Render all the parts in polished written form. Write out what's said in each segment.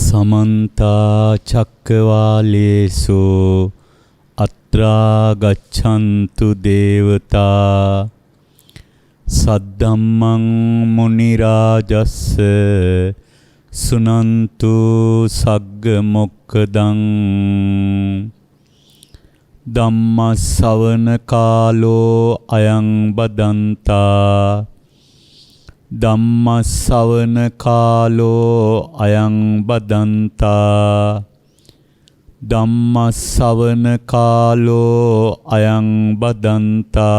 समन्ता चक्रवालेषु अत्रा गच्छन्तु देवता सद्धम्मं मुनिराजस्स सुनन्तु सग्गमोक्खदं धम्मश्रवण कालो अयं बदन्ता ධම්මස්සවන කාලෝ අයං බදන්තා ධම්මස්සවන කාලෝ අයං බදන්තා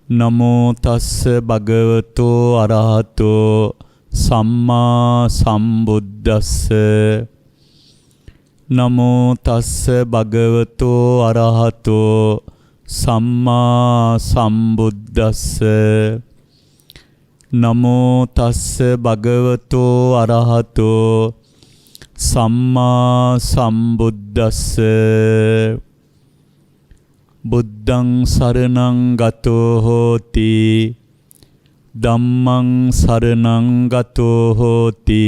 නමෝ තස්ස භගවතෝ අරහතෝ සම්මා සම්බුද්දස්ස නමෝ තස්ස භගවතෝ අරහතෝ සම්මා සම්බුද්දස්ස නමෝ තස්ස භගවතෝ අරහතෝ සම්මා සම්බුද්දස්ස බුද්ධං සරණං ගතෝ හෝති ධම්මං සරණං ගතෝ හෝති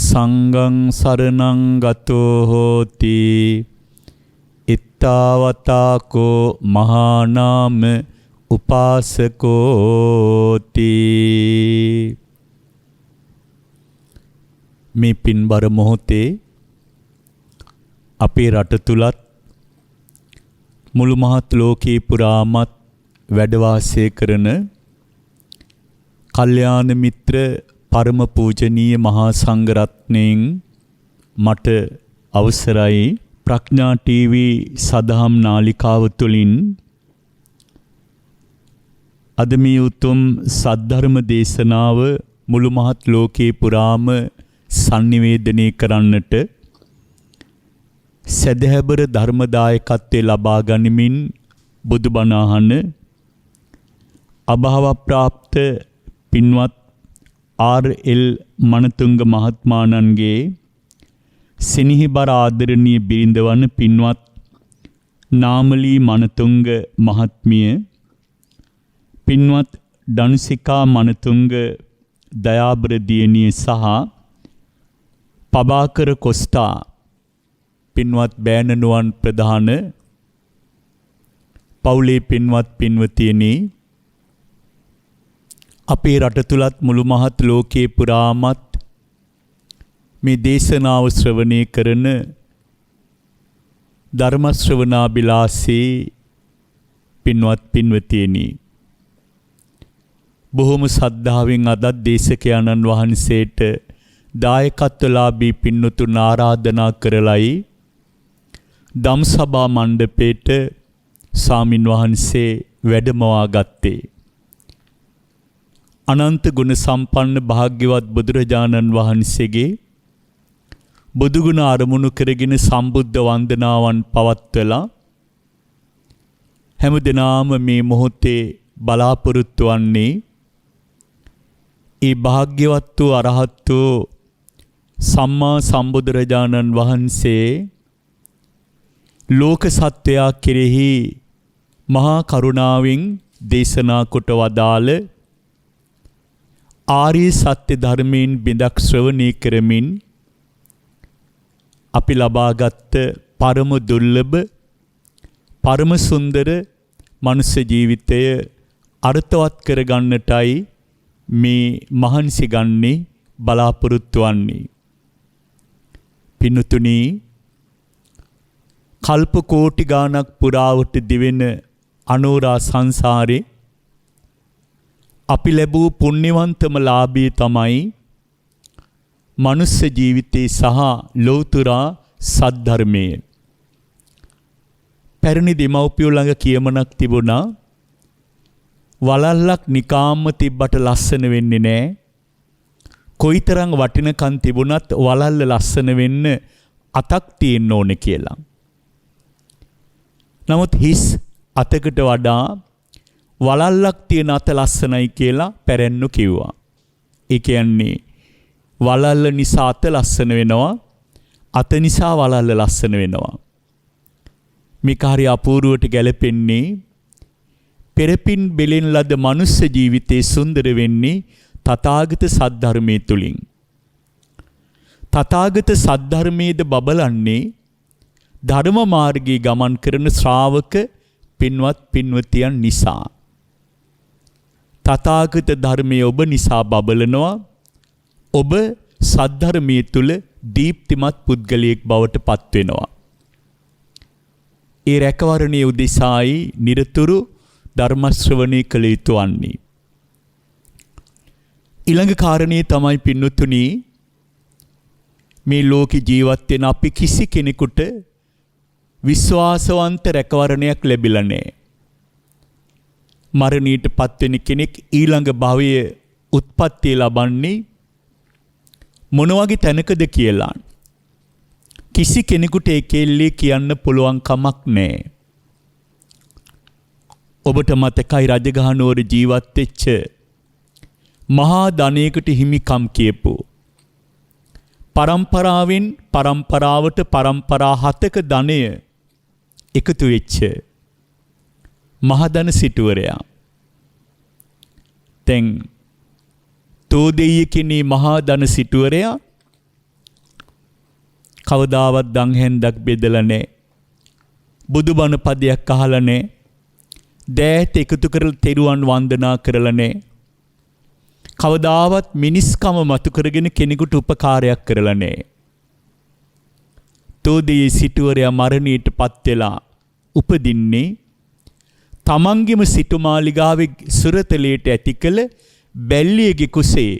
සංඝං සරණං ගතෝ හෝති ඉත්තාවතාකෝ මහානාම උපාසකෝති. මේ පින්බර මොහොතේ අපේ රට තුලත් මුළු මහත් ලෝකේ පුරාමත් වැඩ වාසය කරන කල්යාණ මිත්‍ර පරම පූජනීය මහා සංඝරත්නයන් මට අවසරයි ප්‍රඥා ටීවී සදහම් නාලිකාව තුළින් අද මේ උතුම් සද්ධර්ම දේශනාව මුළු මහත් ලෝකේ පුරාම sannivedanaya කරන්නට සදහැබර ධර්මදායකත්වයේ ලබා ගනිමින් බුදුබණ අහන අභාව ප්‍රාප්ත පින්වත් ආර්.එල්. මනතුංග මහත්මාණන්ගේ සිනහිබර ආදරණීය බිරිඳ වන පින්වත් නාමලී මනතුංග මහත්මිය, පින්වත් ඩනුසිකා මනතුංග දයාබර දියණිය සහ පබාකර කොස්තා පින්වත් බෑණනුවන් ප්‍රධාන පවුලේ පින්වත් පින්වතියනි, අපේ රට තුලත් මුළු මහත් ලෝකේ පුරාමත් මේ දේශනාව ශ්‍රවණය කරන ධර්ම ශ්‍රවණාබිලාසී පින්වත් පින්වතියනි, බොහොම සද්ධාවෙන් අදත් දේශකයන්න් වහන්සේට දායකත්වලාභී පින්වතුන් ආරාධනා කරලයි ධම්සභා මණ්ඩපේට සාමින් වහන්සේ වැඩමවා ගත්තේ. අනන්ත ගුණ සම්පන්න භාග්‍යවත් බුදුරජාණන් වහන්සේගේ බුදුගුණ අරමුණු කරගෙන සම්බුද්ධ වන්දනාවන් පවත්වලා හැමදෙනාම මේ මොහොතේ බලාපොරොත්තු වන්නේ ඒ භාග්‍යවත් වූ අරහත් වූ සම්මා සම්බුදුරජාණන් වහන්සේ ලෝක සත්වයා කෙරෙහි මහා කරුණාවෙන් දේශනා කොට වදාළ ආර්ය සත්‍ය ධර්මයෙන් බිඳක් ශ්‍රවණය කරමින් අපි ලබාගත් පරම දුර්ලභ පරම සුන්දර මනුෂ්‍ය ජීවිතය අර්ථවත් කරගන්නටයි මේ මහන්සි ගන්නේ බලාපොරොත්තු වන්නේ. පින්තුනි, කල්ප කෝටි ගාණක් පුරාවට දිවෙන අනෝරා සංසාරේ අපි ලැබූ පුණ්‍යවන්තම ලාභය තමයි මනුෂ්‍ය ජීවිතේ සහ ලෞතුරා සද්ධර්මය. පැරණි දෙමව්පියෝ ළඟ කියමනක් තිබුණා, වලල්ලක් නිකාම්ම තිබ්බට ලස්සන වෙන්නේ නැහැ. කොයිතරම් වටිනකම් තිබුණත් වලල්ල ලස්සන වෙන්න අතක් තියෙන්න ඕනේ කියලා. නමුත් හිස් අතකට වඩා වලල්ලක් තියෙන අත ලස්සනයි කියලා පැරැන්නු කිව්වා. ඒ කියන්නේ වලල්ල නිසා අත ලස්සන වෙනවා, අත නිසා වලල්ල ලස්සන වෙනවා. මේක හරි අපූර්වට ගැලපෙන්නේ පෙරපින් බෙලෙන් ලද මනුස්ස ජීවිතේ සුන්දර වෙන්නේ තථාගත සද්ධර්මයේ තුලින්. තථාගත සද්ධර්මයේද බබලන්නේ ධර්ම මාර්ගයේ ගමන් කරන ශ්‍රාවක පින්වත් පින්වතියන් නිසා. තථාගත ධර්මයේ ඔබ නිසා බබලනවා. ඔබ සද්ධර්මයේ තුල දීප්තිමත් පුද්ගලයෙක් බවට පත් වෙනවා. ඒ රැකවරණයේ උදෙසායි නිරතුරු ධර්ම ශ්‍රවණය කළ යුතු වන්නේ. ඊළඟ කාරණේ තමයි පින්වතුනි, මේ ලෝකේ ජීවත් වෙන අපි කිසි කෙනෙකුට විශ්වාසවන්ත රැකවරණයක් ලැබිලා නැහැ. මරණයට පත්වෙන කෙනෙක් ඊළඟ භවයේ උත්පත්තිය ලබන්නේ මොන වගේ තැනකද කියලා කිසි කෙනෙකුට ඒකෙල්ලේ කියන්න පුළුවන් කමක් නැහැ. ඔබට මතකයි රජගහ නුවර ජීවත් වෙච්ච මහා ධනයකට හිමිකම් කියපු පරම්පරාවෙන් පරම්පරාවට පරම්පරා 7ක ධනය එකතු වෙච්ච මහදන සිටුවරයා. දැන් තෝදෙය කෙනේ මහා ධන සිටුවරයා කවදාවත් දන් හැන්දක් බෙදලා නැහැ. බුදුබණ පදයක් අහලා නැහැ. දෑත් එකතු කරලා තෙරුවන් වන්දනා කරලා නැහැ. කවදාවත් මිනිස්කම මතු කරගෙන කෙනෙකුට උපකාරයක් කරලා නැහැ. තෝදෙය සිටුවරයා මරණයට පත් වෙලා උපදින්නේ තමන්ගේම සිටුමාලිගාවේ සුරතලයට ඇති කළ බැල්ලියගේ කුසේ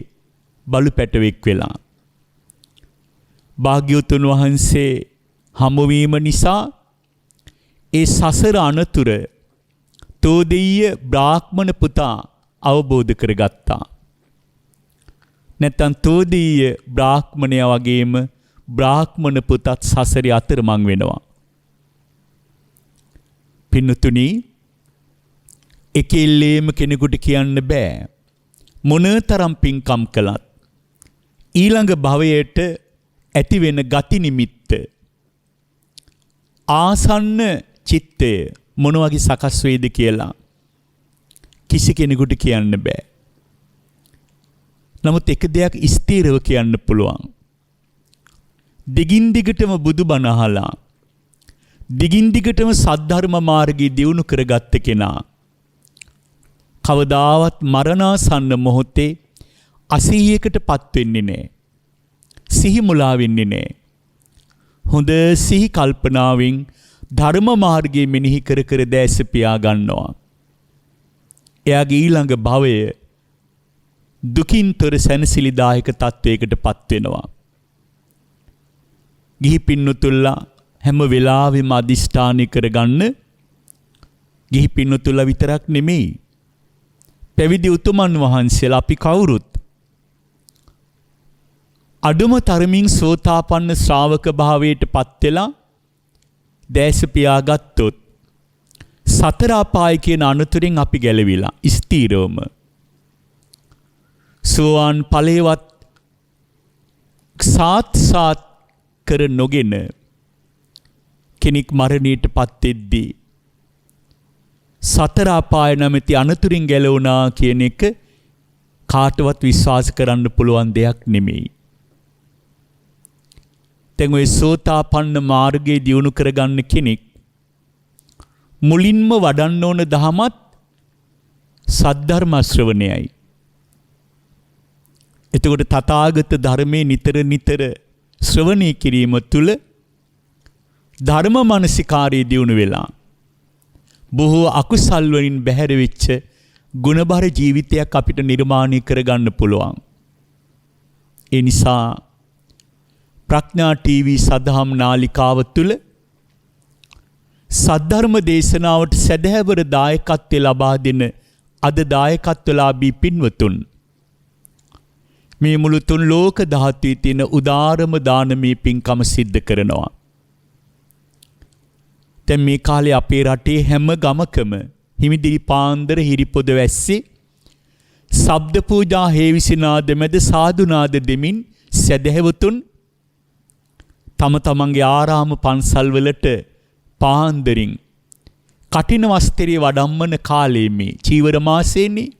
බලු පැටවෙක් වෙලා. භාග්‍යවතුන් වහන්සේ හමුවීම නිසා ඒ සසර අනතුර තෝදෙය බ්‍රාහ්මණ පුතා අවබෝධ කරගත්තා. නැත්තම් තෝදෙය බ්‍රාහ්මණයා වගේම බ්‍රාහ්මණ පුතත් සසරේ අතරමං වෙනවා. පින්නතුනි, එකෙල්ලේම කෙනෙකුට කියන්න බෑ මොනතරම් පින්කම් කළත් ඊළඟ භවයට ඇති වෙන ගති නිමිත්ත ආසන්න චිත්තය මොන වගේ සකස් වේද කියලා කිසි කෙනෙකුට කියන්න බෑ. නමුත් එක දෙයක් ස්ථිරව කියන්න පුළුවන්. දිගින් දිගටම බුදුබණ අහලා දිගින් දිගටම සද්ධර්ම මාර්ගය දියුණු කරගත්ත කෙනා කවදාවත් මරණාසන්න මොහොතේ අසීයකටපත් වෙන්නේ නැහැ. සිහි මුලා වෙන්නේ නැහැ. හොඳ සිහි කල්පනාවෙන් ධර්ම මාර්ගයේ මෙනෙහි කර කර දැස පියා ගන්නවා. එයාගේ ඊළඟ භවය දුකින්තර සැනසිලිදායක තත්වයකටපත් වෙනවා. ගිහි පින්නතුල්ලා හැම වෙලාවෙම අදිෂ්ඨානය කරගන්න. ගිහි පින්නතුල්ලා විතරක් නෙමෙයි, පැවිදි උතුමන් වහන්සේලා අපි කවුරුත් අඩුම තරමින් සෝතාපන්න ශ්‍රාවක භාවයට පත් වෙලා දැස පියාගත්තොත් සතර අපාය කියන අනතුරින් අපි ගැලවිලා ස්ථීරවම සෝවාන් ඵලයේවත් සාත් කර නොගෙන කෙනෙක් මරණයට පත් වෙද්දී සතර අපාය නැමැති අනතුරින් ගැලවුණා කියන එක කාටවත් විශ්වාස කරන්න පුළුවන් දෙයක් නෙමෙයි. දැන් ඔය සෝතාපන්න මාර්ගයේ දියුණු කරගන්න කෙනෙක් මුලින්ම වඩන්න ඕන දහමත් සද්ධර්ම ශ්‍රවණයයි. එතකොට තථාගත ධර්මයේ නිතර ශ්‍රවණය කිරීම තුළ ධර්ම මානසිකාරයේ දියුණු වෙලා බොහෝ අකුසල් වලින් බැහැර වෙච්ච ගුණබර ජීවිතයක් අපිට නිර්මාණය කරගන්න පුළුවන්. ඒ නිසා ප්‍රඥා ටීවී සදහම් නාලිකාව තුළ සද්ධර්ම දේශනාවට සැදැහැවර දායකත්වය ලබා දෙන අද දායකත්වලාභී පින්වතුන් මේ මුළු තුන් ලෝක ධාතුවේ තියෙන උදාරම දානමය පින්කම සිද්ධ කරනවා. දැන් මේ කාලේ අපේ රටේ හැම ගමකම හිමිදිරි පාන්දර හිරිපොද වැස්සේ ශබ්ද පූජා හේවිසිනාද මැද සාදුනාද දෙමින් සැදැහැවතුන් තම තමන්ගේ ආරාම පන්සල් වලට පාන්දරින් කටින වස්ත්‍රයේ වඩම්මන කාලයේ මේ චීවර මාසේනේ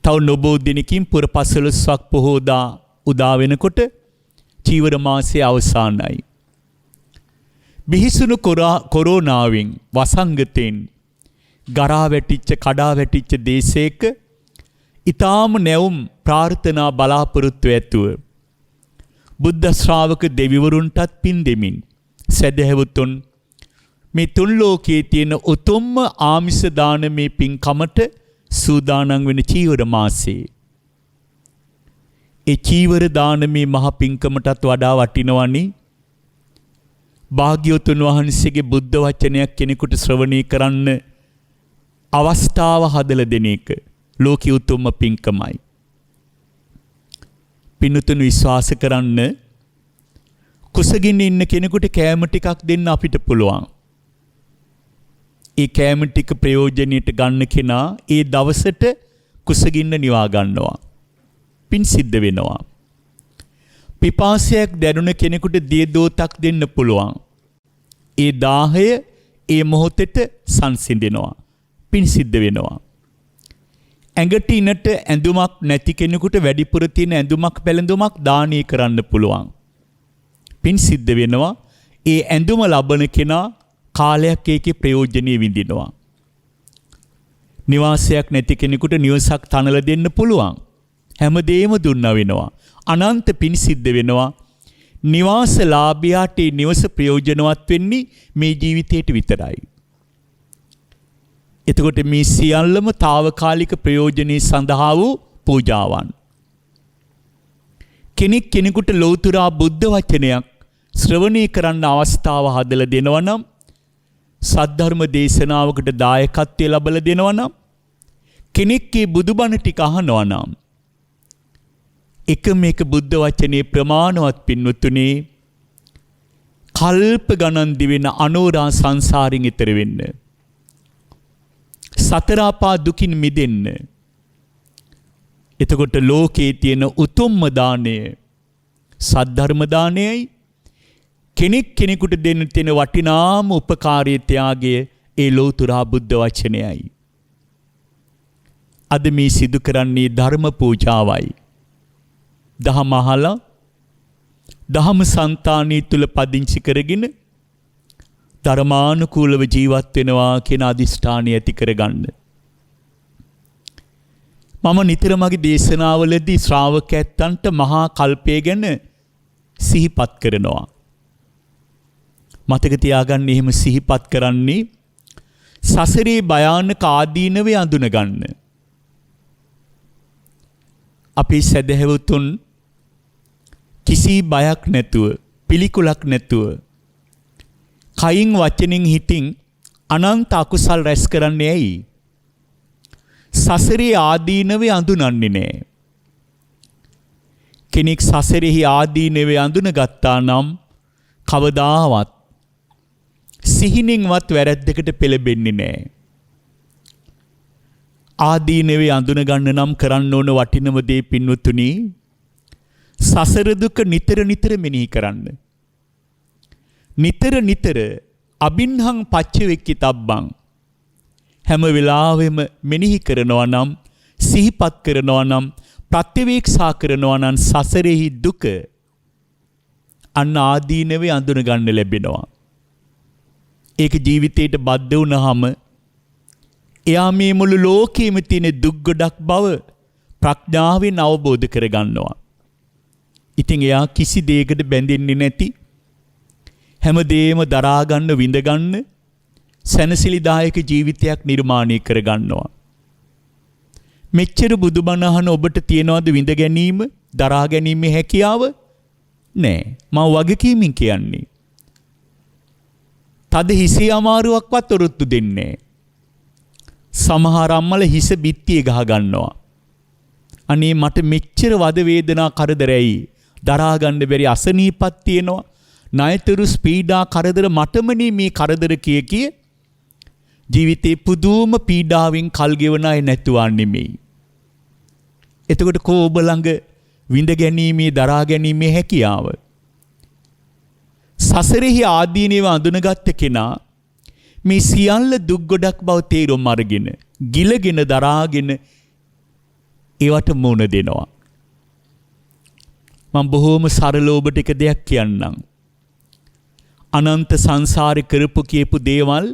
තව නොබෝ දිනකින් පුර 15ක් පොහෝදා උදා වෙනකොට චීවර මාසයේ අවසානයි. බිහිසුණු කොරෝනාවෙන් වසංගතෙන් ගරා වැටිච්ච කඩා වැටිච්ච දේශයක ඊටාම නැවුම් ප්‍රාර්ථනා බලාපොරොත්තු ඇතුව බුද්ධ ශ්‍රාවක දෙවිවරුන්ටත් පින් දෙමින් සදහැවතුන් මේ තුන් ලෝකයේ තියෙන උතුම්ම ආමිෂ දානමේ පින්කමට සූදානම් වෙන චීවර මාසයේ ඒ චීවර දානමේ මහ පින්කමටත් වඩා වටිනවනි භාග්‍යවතුන් වහන්සේගේ බුද්ධ වචනයක් කෙනෙකුට ශ්‍රවණය කරන්න අවස්ථාව හදලා දෙන එක ලෝකී උතුම්ම පින්කමයි. පින්තුන් විශ්වාස කරන්න කුසගින්න ඉන්න කෙනෙකුට කෑම ටිකක් දෙන්න අපිට පුළුවන්. ඒ කෑම ටික ප්‍රයෝජනෙට ගන්න කෙනා ඒ දවසට කුසගින්න නිවා ගන්නවා. පින් සිද්ධ වෙනවා. පිපාසයක් දැනුණ කෙනෙකුට දිය දෝතක් දෙන්න පුළුවන්. ඒ දාහය ඒ මොහොතේට සංසිඳෙනවා. පින් සිද්ධ වෙනවා. ඇඟට ඉනට ඇඳුමක් නැති කෙනෙකුට වැඩිපුර තියෙන ඇඳුමක් පැළඳුමක් දානීය කරන්න පුළුවන්. පින් සිද්ධ වෙනවා. ඒ ඇඳුම ලබන කෙනා කාලයක් ඒකේ ප්‍රයෝජනෙ විඳිනවා. නිවාසයක් නැති කෙනෙකුට නිවසක් තනලා දෙන්න පුළුවන්. හැමදේම දුන්නා වෙනවා. අනන්ත පින් සිද්ධ වෙනවා. නිවාස ලාභියාට නිවස ප්‍රයෝජනවත් වෙන්නේ මේ ජීවිතේට විතරයි. එතකොට මේ සියල්ලම తాවකාලික ප්‍රයෝජනෙ සඳහා වූ පූජාවන්. කෙනෙක් කෙනෙකුට ලෞතුරා බුද්ධ වචනයක් ශ්‍රවණය කරන්න අවස්ථාව හදලා දෙනවා නම් සද්ධර්ම දේශනාවකට දායකත්වය ලැබලා දෙනවා නම් කෙනෙක්ගේ බුදුබණ ටික අහනවා නම් එක මේක බුද්ධ වචනේ ප්‍රමාණවත් පින්වතුනි කල්ප ගණන් දිවෙන අනෝරා සංසාරින් ඈතර වෙන්න සතර අපා දුකින් මිදෙන්න. එතකොට ලෝකයේ තියෙන උතුම්ම දාණය සද්ධර්ම දාණයයි. කෙනෙක් කෙනෙකුට දෙන්න තියෙන වටිනාම උපකාරී ත්‍යාගය ඒ ලෞතුරා බුද්ධ වචනයයි. අද මේ සිදු කරන්නේ ධර්ම පූජාවයි. දහම අහලා දහම సంతානිය තුල පදිංචි කරගෙන ධර්මානුකූලව ජීවත් වෙනවා කියන අදිෂ්ඨානය ඇති කරගන්න. මම නිතර මගේ දේශනාවලදී ශ්‍රාවකයන්ට මහා කල්පය ගැන සිහිපත් කරනවා. මතක තියාගන්න එහෙම සිහිපත් කරන්නේ සසරේ භයානක ආදීනවේ අඳුන ගන්න. අපේ සදහැවතුන් කිසි බයක් නැතුව පිළිකුලක් නැතුව කයින් වචනෙන් හිතින් අනන්ත අකුසල් රැස් කරන්නේ ඇයි? සසරේ ආදීනවේ අඳුනන්නේ නැහැ. කෙනෙක් සසරෙහි ආදීනවේ අඳුනගත්තා නම් කවදාවත් සිහිනින්වත් වැරැද්දකට පෙළඹෙන්නේ නැහැ. ආදීනවේ අඳුන ගන්න නම් කරන්න ඕන වටිනම දේ පින්වතුනි සසර දුක නිතර නිතර මෙනෙහි කරන්න. නිතර නිතර අබින්හං පච්චවෙක්කි තබ්බං හැම වෙලාවෙම මෙනෙහි කරනවා නම් සිහිපත් කරනවා නම් ප්‍රත්‍යවේක්ෂා කරනවා නම් සසරෙහි දුක අන්න ආදීනවේ අඳුන ගන්න ලැබෙනවා. ඒක ජීවිතේට බද්ධ වුණාම එයා මේ මුළු ලෝකෙම තියෙන දුක් ගොඩක් බව ප්‍රඥාවෙන් අවබෝධ කරගන්නවා. ඉතින් එයා කිසි දෙයකට බැඳෙන්නේ නැති හැමදේම දරා ගන්න විඳ ගන්න සැනසිලිදායක ජීවිතයක් නිර්මාණය කර ගන්නවා. මෙච්චර බුදුබණ අහන ඔබට තියනවද විඳ ගැනීම දරා ගැනීමේ හැකියාව? නෑ. මම වගකීමෙන් කියන්නේ. තද හිසේ අමාරුවක්වත් ඔරොත්තු දෙන්නේ නෑ. සමහර අම්මල හිස බිත්තිය ගහ ගන්නවා. අනේ මට මෙච්චර වද වේදනා කරදරයි දරා ගන්න බැරි අසනීපක් තියෙනවා. ණයතුරු පීඩා කරදර මටමනේ මේ කරදර කිය ජීවිතේ පුදුම පීඩාවෙන් කල් ගෙවන අය නැතුවා නෙමෙයි. එතකොට කෝ ඔබ ළඟ විඳ ගැනීමේ දරා ගැනීමේ හැකියාව? සසරෙහි ආදීනව අඳුනගත්ත කෙනා මේ සියල්ල දුක් ගොඩක් බව තේරුම් අරගෙන ගිලගෙන දරාගෙන ඒවට මුණ දෙනවා. මම බොහෝම සරල ඔබට එක දෙයක් කියන්නම්. අනන්ත සංසාරේ කරපු කියපු දේවල්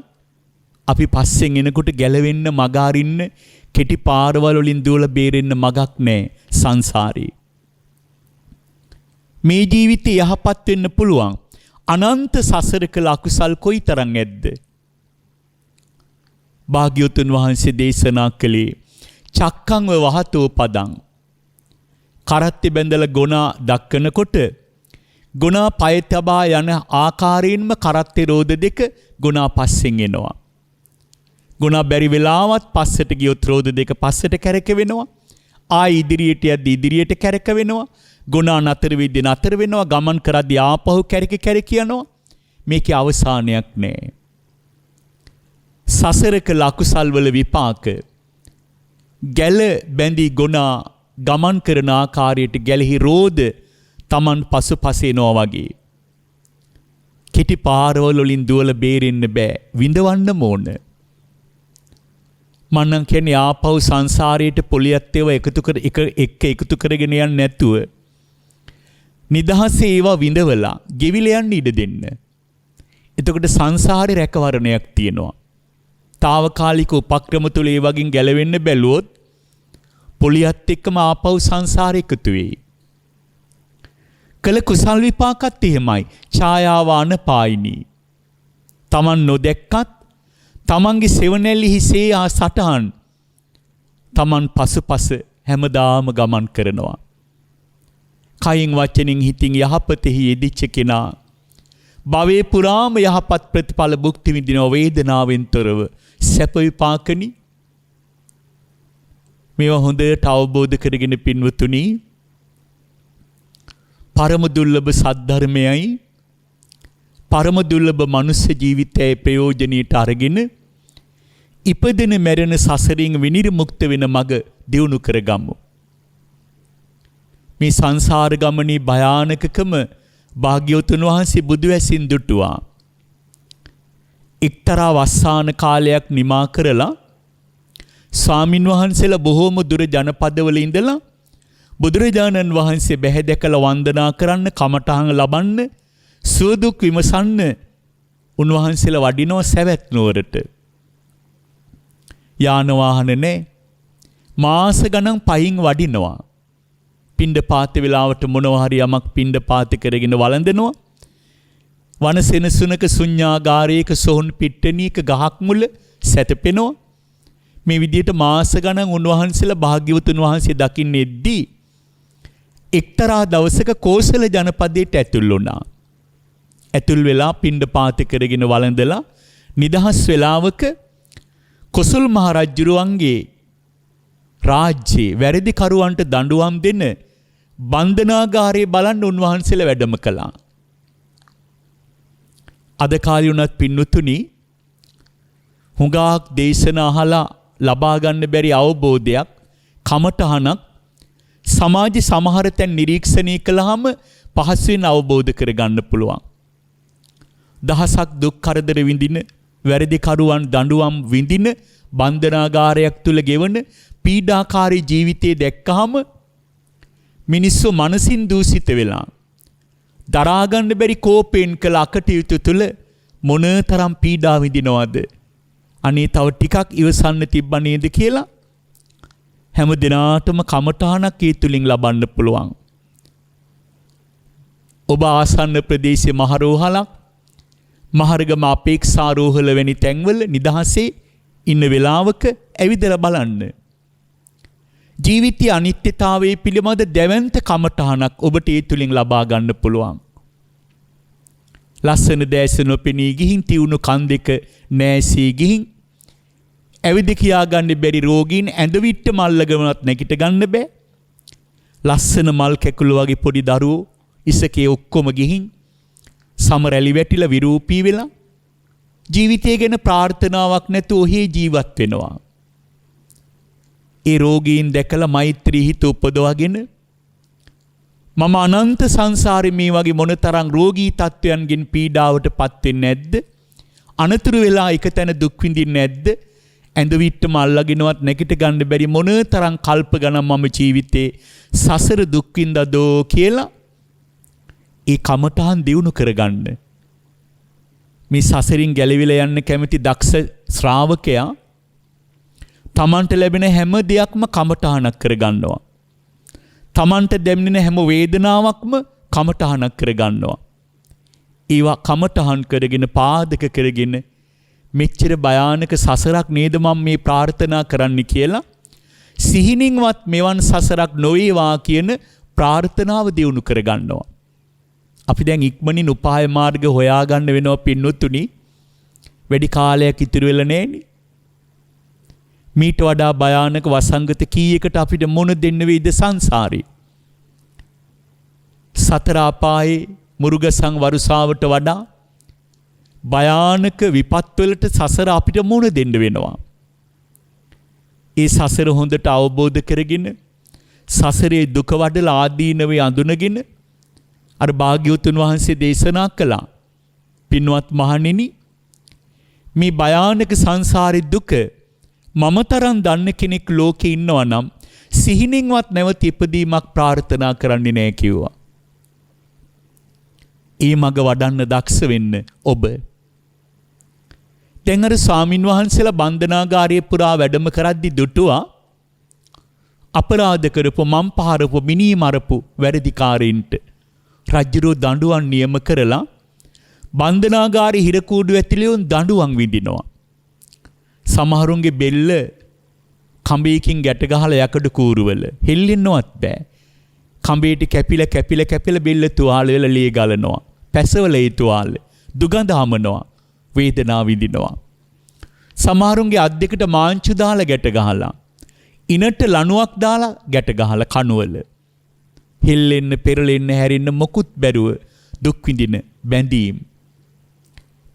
අපි පස්සෙන් එනකොට ගැලවෙන්න මග අරින්න කෙටි පාරවල් වලින් දුවලා බේරෙන්න මගක් නැහැ සංසාරේ. මේ ජීවිතේ යහපත් වෙන්න පුළුවන්. අනන්ත සසරක අකුසල් කොයිතරම් ඇද්ද? භාග්‍යවතුන් වහන්සේ දේශනා කළේ චක්කං වහතෝ පදං. කරත්ති බැඳලා ගොනා දක්කනකොට ගොනා පය තබා යන ආකාරයෙන්ම කරත්තේ රෝද දෙක ගොනා පස්සෙන් එනවා. ගොනා බැරි වෙලාවත් පස්සට ගියොත් රෝද දෙක පස්සට කැරක වෙනවා. ආයි ඉදිරියට යද්දී ඉදිරියට කැරක වෙනවා. ගොනා නතර වෙද්දී නතර වෙනවා. ගමන් කරද්දී ආපහු කැරක යනවා. මේකේ අවසානයක් නැහැ. සසරක ලකුසල් වල විපාක ගැල බැඳි ගොනා ගමන් කරන ආකාරයට ගැලෙහි රෝද Taman පසුපස එනවා වගේ. කෙටි පාරවල වලින් දුවලා බේරෙන්න බෑ. විඳවන්න ඕන. මන්නම් කියන්නේ ආපහු සංසාරයට පොලියත් ඒවා එකතු කරගෙන යන්නේ නැතුව නිදහසේ ඒවා විඳවලා ගෙවිල යන්න ඉඩ දෙන්න. එතකොට සංසාරේ රැකවරණයක් තියෙනවා. తాවකාලික උපක්‍රම තුල ඒ වගේ ගැලවෙන්න බැලුවොත් පොලියත් එක්කම ආපහු සංසාරේ එකතු වෙයි. කළ කුසල් විපාකත් එහෙමයි. ඡායාවාන පායිනී. Taman නොදැක්කත් තමන්ගේ සෙවණැලි හිසේ සටහන් තමන් පසුපස හැමදාම ගමන් කරනවා. කයින් වචනින් හිතින් යහපතෙහි යෙදිච්ච කෙනා භවයේ පුරාම යහපත් ප්‍රතිඵල භුක්ති විඳින වේදනාවෙන් තොරව සැප විපාකනි. මේවා හොඳට අවබෝධ කරගෙන පින්වතුනි, පරම දුර්ලභ සද්ධර්මයයි පරම දුර්ලභ මනුෂ්‍ය ජීවිතයේ ප්‍රයෝජනීයට අරගෙන ඉපදෙන මැරෙන සසරින් විනිර්මුක්ත වෙන මඟ දියුණු කරගමු. මේ සංසාර ගමනේ භයානකකම භාග්‍යවතුන් වහන්සේ බුදු වැසින් දුටුවා. එක්තරා වස්සාන කාලයක් නිමා කරලා ස්වාමින් වහන්සේලා බොහෝම දුර ජනපදවල ඉඳලා බුදුරජාණන් වහන්සේ බැහැ දැකලා වන්දනා කරන්න, කමඨහන් ලබන්න, සුවදුක් විමසන්න උන්වහන්සේලා වඩිනවා සවැත් නුවරට. යාන වාහන නැහැ. මාස ගණන් පයින් වඩිනවා. පින්ඩ පාත වෙලාවට මොනවා හරි යමක් පින්ඩ පාත කරගෙන වළඳනවා. වනසෙනසුනක ශුන්‍යාගාරයක සොහොන් පිට්ටනියක ගහක් මුල සැතපෙනවා. මේ විදිහට මාස ගණන් උන්වහන්සේලා භාග්‍යවතුන් වහන්සේ දකින්නේද්දී එක්තරා දවසක කෝසල ජනපදයට ඇතුල් වුණා. ඇතුල් වෙලා පින්ඩ පාත කරගෙන වළඳලා නිදහස් වෙලාවක කොසල් මහ රජුරුවන්ගේ රාජ්‍යයේ වැරදි කරුවන්ට දඬුවම් දෙන බන්ධනාගාරයේ බලන්න උන්වහන්සේලා වැඩම කළා. අද කාලේ උනත් පින්නතුනි හුඟක් දේශනා අහලා ලබා ගන්න බැරි අවබෝධයක්, කමඨහනක් සමාජ සමහර තැන් නිරීක්ෂණය කළාම පහසුවෙන් අවබෝධ කරගන්න පුළුවන්. දහසක් දුක් කරදර විඳින, වැරදි කරුවන් දඬුවම් විඳින බන්ධනාගාරයක් තුල ගෙවන පීඩාකාරී ජීවිතයේ දැක්කහම මිනිස්සු මනසින් දූෂිත වෙලා දරා ගන්න බැරි කෝපයෙන් කළ අකටයුතු තුල මොනතරම් පීඩා විඳිනවද? අනේ තව ටිකක් ඉවසන්න තිබ්බ නේද කියලා හැම දිනාටම කමඨහනක් ඒ තුලින් ලබන්න පුළුවන්. ඔබ ආසන්න ප්‍රදේශයේ මහරෝහලක්, මහරගම අපේක්ෂා රෝහල වැනි තැන්වල නිදහසේ ඉන්න වෙලාවක ඇවිදලා බලන්න. ජීවිතයේ අනිත්‍යතාවයේ පිළිබඳ දැවැන්ත කමඨහනක් ඔබට ඒ තුලින් ලබා ගන්න පුළුවන්. ලස්සන දැස නොපෙනී ගිහින් තියුණු කන් දෙක නැසී ගිහින් ඇවිද කියා ගන්න බැරි රෝගීන් ඇඳවිට්ට මල්ලගමනත් නැගිට ගන්න බෑ. ලස්සන මල් කැකුළු වගේ පොඩි දරුවෝ ඉසකේ ඔක්කොම ගිහින් සමරැලි වැටිලා විරූපී වෙලා ජීවිතය ගැන ප්‍රාර්ථනාවක් නැතුව ඔහේ ජීවත් වෙනවා. ඒ රෝගීන් දැකලා මෛත්‍රී හිත උපදවගෙන මම අනන්ත සංසාරේ මේ වගේ මොනතරම් රෝගී තත්වයන්ගෙන් පීඩාවට පත් වෙන්නේ නැද්ද? අනතුරු වෙලා එක තැන දුක් විඳින්නේ නැද්ද? ඇඳ විට්ටම අල්ලගෙනවත් නැගිට ගන්න බැරි මොන තරම් කල්ප ගණන් මම ජීවිතේ සසර දුක් විඳදෝ කියලා ඒ කමඨහන් දියුණු කරගන්න. මේ සසරින් ගැලවිලා යන්න කැමති දක්ෂ ශ්‍රාවකයා තමන්ට ලැබෙන හැම දෙයක්ම කමඨහනක් කරගන්නවා. තමන්ට දැනෙන හැම වේදනාවක්ම කමඨහනක් කරගන්නවා. ඒවා කමඨහන් කරගෙන පාදක කරගෙන මෙච්චර භයානක සසරක් නේද මම මේ ප්‍රාර්ථනා කරන්න කියලා සිහිනින්වත් මෙවන් සසරක් නොවේවා කියන ප්‍රාර්ථනාව දියුණු කරගන්නවා. අපි දැන් ඉක්මනින් උපාය මාර්ග හොයාගන්න වෙනවා පින්නතුනි. වැඩි කාලයක් ඉතුරු වෙලා නැහෙනි. මීට වඩා භයානක වසංගත කීයකට අපිට මොන දෙන්න වේද සංසාරේ. සතර අපායේ මුරුගසං වරුසාවට වඩා භයානක විපත් වලට සසර අපිට මුණ දෙන්න වෙනවා. ඒ සසර හොඳට අවබෝධ කරගෙන සසරේ දුක වඩලා ආදීනවේ අඳුනගෙන අර භාග්‍යවතුන් වහන්සේ දේශනා කළා. පින්වත් මහණෙනි මේ භයානක සංසාරේ දුක මම තරම් දන්න කෙනෙක් ලෝකේ ඉන්නවා නම් සිහිනින්වත් නැවත ඉපදීමක් ප්‍රාර්ථනා කරන්නේ නැහැ කිව්වා. ඒ මග වඩන්න දක්ෂ වෙන්න ඔබ. දැන් අර ස්වාමින් වහන්සේලා බන්ධනාගාරයේ පුරා වැඩම කරද්දි දුටුවා අපරාධ කරපු මම් පහරපු මිනී මරපු වැරදිකාරයින්ට රජුරෝ දඬුවම් නියම කරලා බන්ධනාගාරයේ හිර කූඩු ඇතුළේ දඬුවම් විඳිනවා. සමහරුන්ගේ බෙල්ල කඹයකින් ගැට ගහලා යකඩ කූරුවල හෙල්ලෙන්නවත් බෑ. කඹේට කැපිලා බෙල්ල තුවාල වෙලා ලේ ගලනවා. පැසවල ඒ තුවාල දුගඳ හමනවා. වේදනාව විඳිනවා. සමහරුන්ගේ අත් දෙකට මාංචු දාලා ගැට ගහලා ඉනට ලණුවක් දාලා ගැට ගහලා කණුවල හෙල්ලෙන්න පෙරලෙන්න හැරෙන්න මොකුත් බැරුව දුක් විඳින බැඳීම්.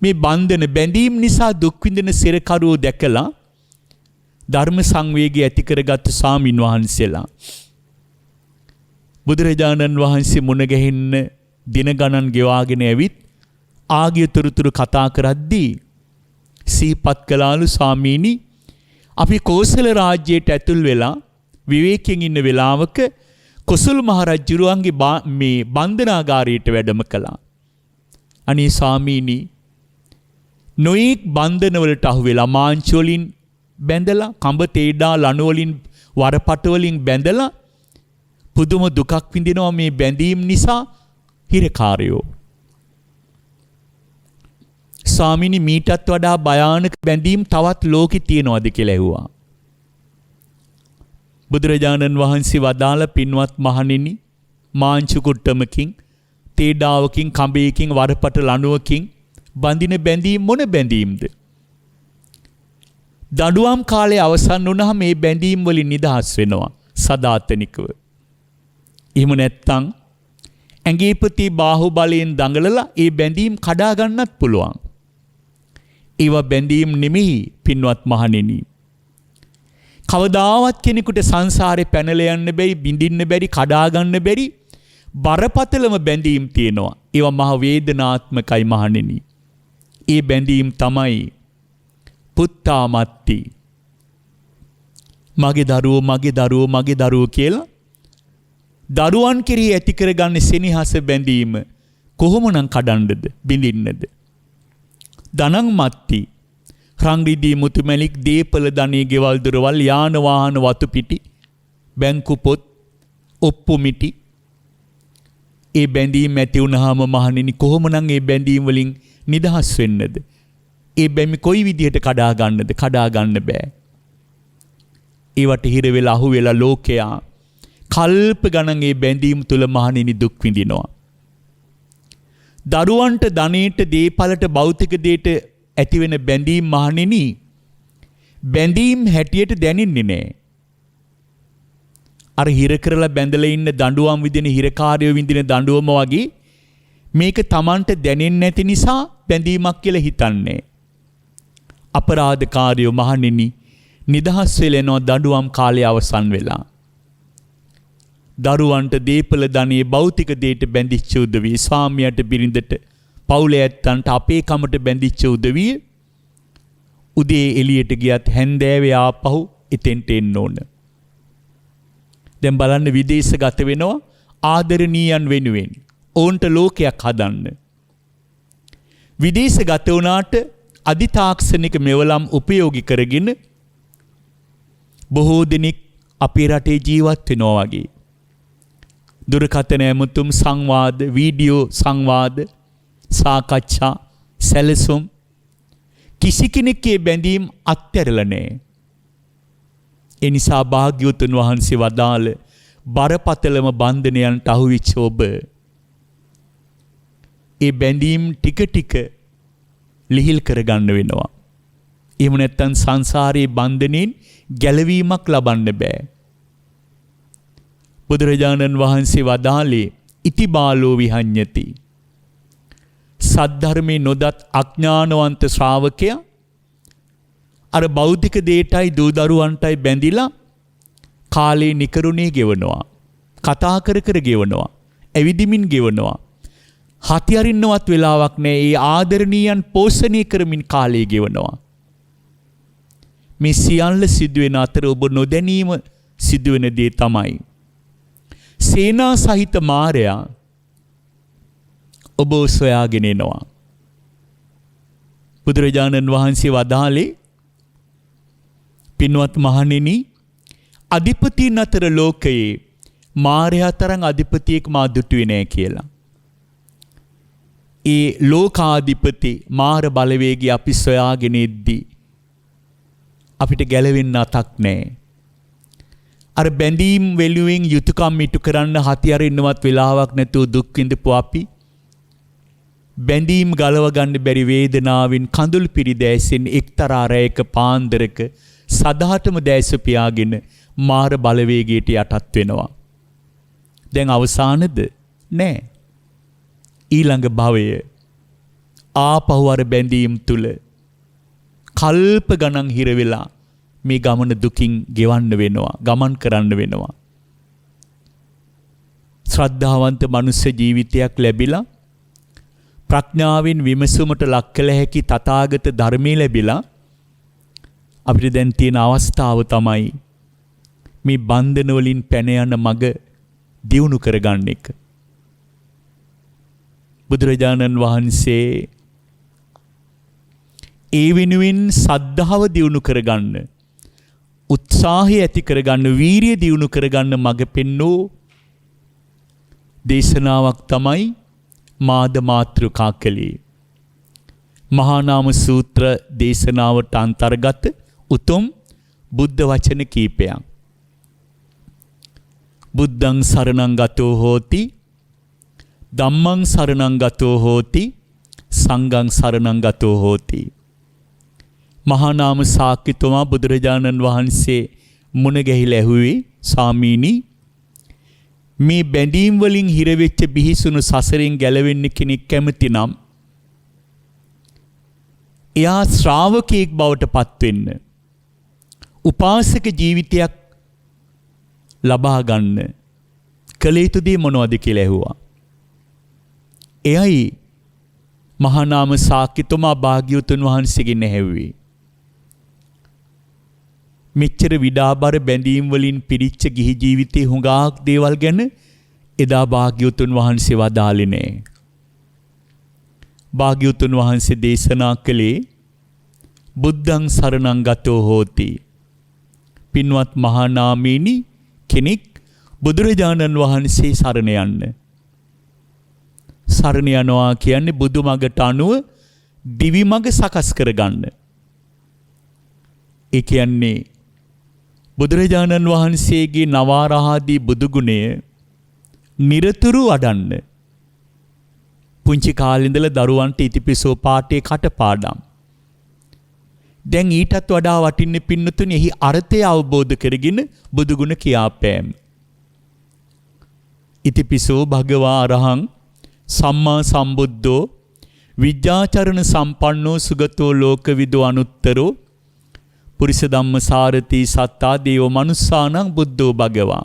මේ බන්ධන බැඳීම් නිසා දුක් විඳින සිරකරුවෝ දැකලා ධර්ම සංවේගය ඇති කරගත් ස්වාමින් වහන්සේලා බුදුරජාණන් වහන්සේ මුණ ගැහෙන්න දින ගණන් ගෙවාගෙන ඇවිත් ආගිය තුරුතුරු කතා කරද්දී සීපත් කළාලු ස්වාමීනි අපි කෝසල රාජ්‍යයට ඇතුල් වෙලා විවේකයෙන් ඉන්න වෙලාවක කොසල් මහරජුරුවන්ගේ මේ බන්ධනාගාරයට වැඩම කළා. අනේ ස්වාමීනි නොයෙක් බන්ධන වලට අහු වෙලා මාංචු වලින් බැඳලා කඹ තේඩා ලණු වලින් වරපට වලින් බැඳලා පුදුම දුකක් විඳිනවා මේ බැඳීම් නිසා හිරකාරයෝ. ස්වාමීනි මීටත් වඩා භයානක බැඳීම් තවත් ලෝකෙ තියනවාද කියලා ඇහුවා. බුදුරජාණන් වහන්සේ වදාළ පින්වත් මහණෙනි මාංචු කුට්ටමකින් තේඩාවකින් කඹයකින් වරපට ලණුවකින් බඳින බැඳීම් මොන බැඳීම්ද? දඬුවම් කාලේ අවසන් වුණාම මේ බැඳීම් වලින් නිදහස් වෙනවා සදාතනිකව. එහෙම නැත්නම් ඇඟේ ප්‍රති බාහුවලයෙන් දඟලලා ඒ බැඳීම් කඩා ගන්නත් පුළුවන්. ඒවා බැඳීම් නෙමෙයි පින්වත් මහණෙනි. කවදාවත් කෙනෙකුට සංසාරේ පැනලා යන්න බැරි, බිඳින්න බැරි, කඩා ගන්න බැරි බරපතලම බැඳීම් තියෙනවා. ඒවා මහ වේදනාත්මකයි මහණෙනි. ඒ බැඳීම් තමයි පුත්තාමත්ති. මගේ දරුවෝ කියලා දරුවන් කෙරෙහි ඇති කරගන්න සෙනෙහස බැඳීම කොහොමනම් කඩන්නද බිඳින්නද? ධනං මත්ති. රංගිදී මුතුමැලික් දීපල ධනී ගෙවල් දොරවල් යාන වාහන වතු පිටි බැංකු පොත් ඔප්පු මිටි ඒ බැඳීම් ඇති වුණාම මහණෙනි කොහොමනම් ඒ බැඳීම් වලින් නිදහස් වෙන්නද? ඒ බැමි කොයි විදිහට කඩා ගන්නද? කඩා ගන්න බෑ. ඒවට හිර වෙලා අහු වෙලා ලෝකයා කල්ප ගණන් ඒ බැඳීම් තුල මහණෙනි දුක් විඳිනවා. දරුවන්ට ධනෙට දීපලට භෞතික දෙයට ඇතිවෙන බැඳීම් මහණෙනි බැඳීම් හැටියට දැනෙන්නේ නැහැ. අර හිර කරලා බැඳලා ඉන්න දඬුවම් විදින හිරකාරයෝ විඳින දඬුවම වගේ මේක Tamanට දැනෙන්නේ නැති නිසා බැඳීමක් කියලා හිතන්නේ. අපරාධකාරයෝ මහණෙනි නිදහස් වෙලෙනවා දඬුවම් කාලය අවසන් වෙලා. දරුවන්ට දීපල ධනියේ භෞතික දෙයට බැඳිච්ච උදවිය, ස්වාමියාට බිරිඳට, පවුලේ ඇත්තන්ට අපේ කමට බැඳිච්ච උදවිය උදේ එළියට ගියත් හැන්දෑවේ ආපහු එතෙන්ට එන්න ඕන. දැන් බලන්න විදේශගත වෙනවා ආදරණීයන් වෙනුවෙන්. ඔවුන්ට ලෝකයක් හදන්න. විදේශගත වුණාට අධිතාක්ෂණික මෙවලම් උපයෝගී කරගෙන බොහෝ දෙනෙක් අපේ රටේ ජීවත් වෙනවා වගේ. දුරකථන ඇමතුම් සංවාද, වීඩියෝ සංවාද, සාකච්ඡා, සැලසුම් කිසි කෙනෙක්ගේ බැඳීම් අත්හැරලා නැහැ. ඒ නිසා භාග්‍යවතුන් වහන්සේ වදාළ බරපතලම බන්ධනයන්ට අහුවිච්ච ඔබ ඒ බැඳීම් ටික ටික ලිහිල් කරගන්න වෙනවා. එහෙම නැත්නම් සංසාරයේ බන්ධනෙන් ගැලවීමක් ලබන්න බෑ. බුදුරජාණන් වහන්සේ වදාළේ ඉතිබාලෝ විහඤ්ඤති. සද්ධර්මේ නොදත් අඥානවන්ත ශ්‍රාවකයා අර බෞද්ධික දේටයි දූ දරුවන්ටයි බැඳිලා කාලේ නිකරුණේ ගෙවනවා. කතා කර කර ගෙවනවා. ඇවිදිමින් ගෙවනවා. හති අරින්නවත් වෙලාවක් නැහැ. ඒ ආදරණීයන් පෝෂණය කරමින් කාලය ගෙවනවා. මේ සියල්ල සිදුවෙන අතර ඔබ නොදැනීම සිදුවෙන දේ තමයි සේනා සහිත මාරයා ඔබ සොයාගෙන එනවා. බුදුරජාණන් වහන්සේ වදාළේ පින්වත් මහණෙනි, අධිපතීන් අතර ලෝකයේ මාරයා තරම් අධිපතියෙක් මා දුටුවේ නැහැ කියලා. ඒ ලෝකාධිපති මාර බලවේගය අපි සොයාගෙන ඉද්දී අපිට ගැලවෙන්න අතක් නැහැ. අර බැඳීම් වෙනුවෙන් යුතුයකම් ඉටු කරන්න හති අරින්නවත් වෙලාවක් නැතුව දුක් විඳපු අපි බැඳීම් ගලව ගන්න බැරි වේදනාවෙන් කඳුළු පිරිදෑසෙන් එක්තරා රැයක පාන්දරක සදාටම දැස පියාගෙන මාර බලවේගයට යටත් වෙනවා. දැන් අවසානද? නෑ. ඊළඟ භවය ආපහු අර බැඳීම් තුල කල්ප ගණන් හිර වෙලා මේ ගමන දුකින් ගෙවන්න වෙනවා, ගමන් කරන්න වෙනවා. ශ්‍රද්ධාවන්ත මනුෂ්‍ය ජීවිතයක් ලැබිලා ප්‍රඥාවෙන් විමසුමට ලක් කළ හැකි තථාගත ධර්මයේ ලැබිලා අපිට දැන් තියෙන අවස්ථාව තමයි මේ බන්ධන වලින් පැන යන මඟ දියුණු කරගන්න එක. බුදුරජාණන් වහන්සේ ඒ වෙනුවෙන් සද්ධාව දියුණු කරගන්න, උත්සාහය ඇති කරගන්න, වීරිය දියුණු කරගන්න මඟ පෙන්වූ දේශනාවක් තමයි මාද මාතෘකා කළේ. මහා නාම සූත්‍ර දේශනාවට අන්තර්ගත උතුම් බුද්ධ වචන කීපයක්. බුද්ධං සරණං ගතෝ හෝති, ධම්මං සරණං ගතෝ හෝති, සංඝං සරණං ගතෝ හෝති. මහා නාම සාක්‍යතුමා බුදුරජාණන් වහන්සේ මුණ ගැහිලා ඇහුවේ, ස්වාමීනි, මේ බැඳීම් වලින් හිර වෙච්ච බිහිසුණු සසරෙන් ගැලවෙන්න කෙනෙක් කැමති නම් එයා ශ්‍රාවකයෙක් බවට පත් වෙන්න, උපාසක ජීවිතයක් ලබා ගන්න කළ යුතු දේ මොනවද කියලා ඇහුවා. එයයි මහා නාම සාක්‍යතුමා භාග්‍යවතුන් වහන්සේගෙන් ඇහුවේ. මෙච්චර විඩාබර බැඳීම් වලින් පිරිච්ච ගිහි ජීවිතේ හුඟක් දේවල් ගැන එදා භාග්‍යවතුන් වහන්සේ වදාළේ නෑ. භාග්‍යවතුන් වහන්සේ දේශනා කළේ බුද්ධං සරණං ගතෝ හෝති. පින්වත් මහා නාමීනි, කෙනෙක් බුදුරජාණන් වහන්සේ සරණ යන්න. සරණ යනවා කියන්නේ බුදු මගට අනුව දිවි මග සකස් කරගන්න. ඒ කියන්නේ බුදුරජාණන් වහන්සේගේ නවාරහාදී බුදු ගුණය නිරතුරු වඩන්න. පුංචි කාලේ ඉඳලා දරුවන්ට ඉතිපිසෝ පාඨයේ කටපාඩම්. දැන් ඊටත් වඩා වටින්නේ පින්නතුනි එහි අර්ථය අවබෝධ කරගෙන බුදු ගුණ කියාපෑම. ඉතිපිසෝ භගවා අරහං සම්මා සම්බුද්ධෝ විද්‍යාචරණ සම්පන්නෝ සුගතෝ ලෝකවිදෝ අනුත්තරෝ පුරිස ධම්මසාරති සත්තා දේව මනුස්සානං බුද්ධෝ භගවා.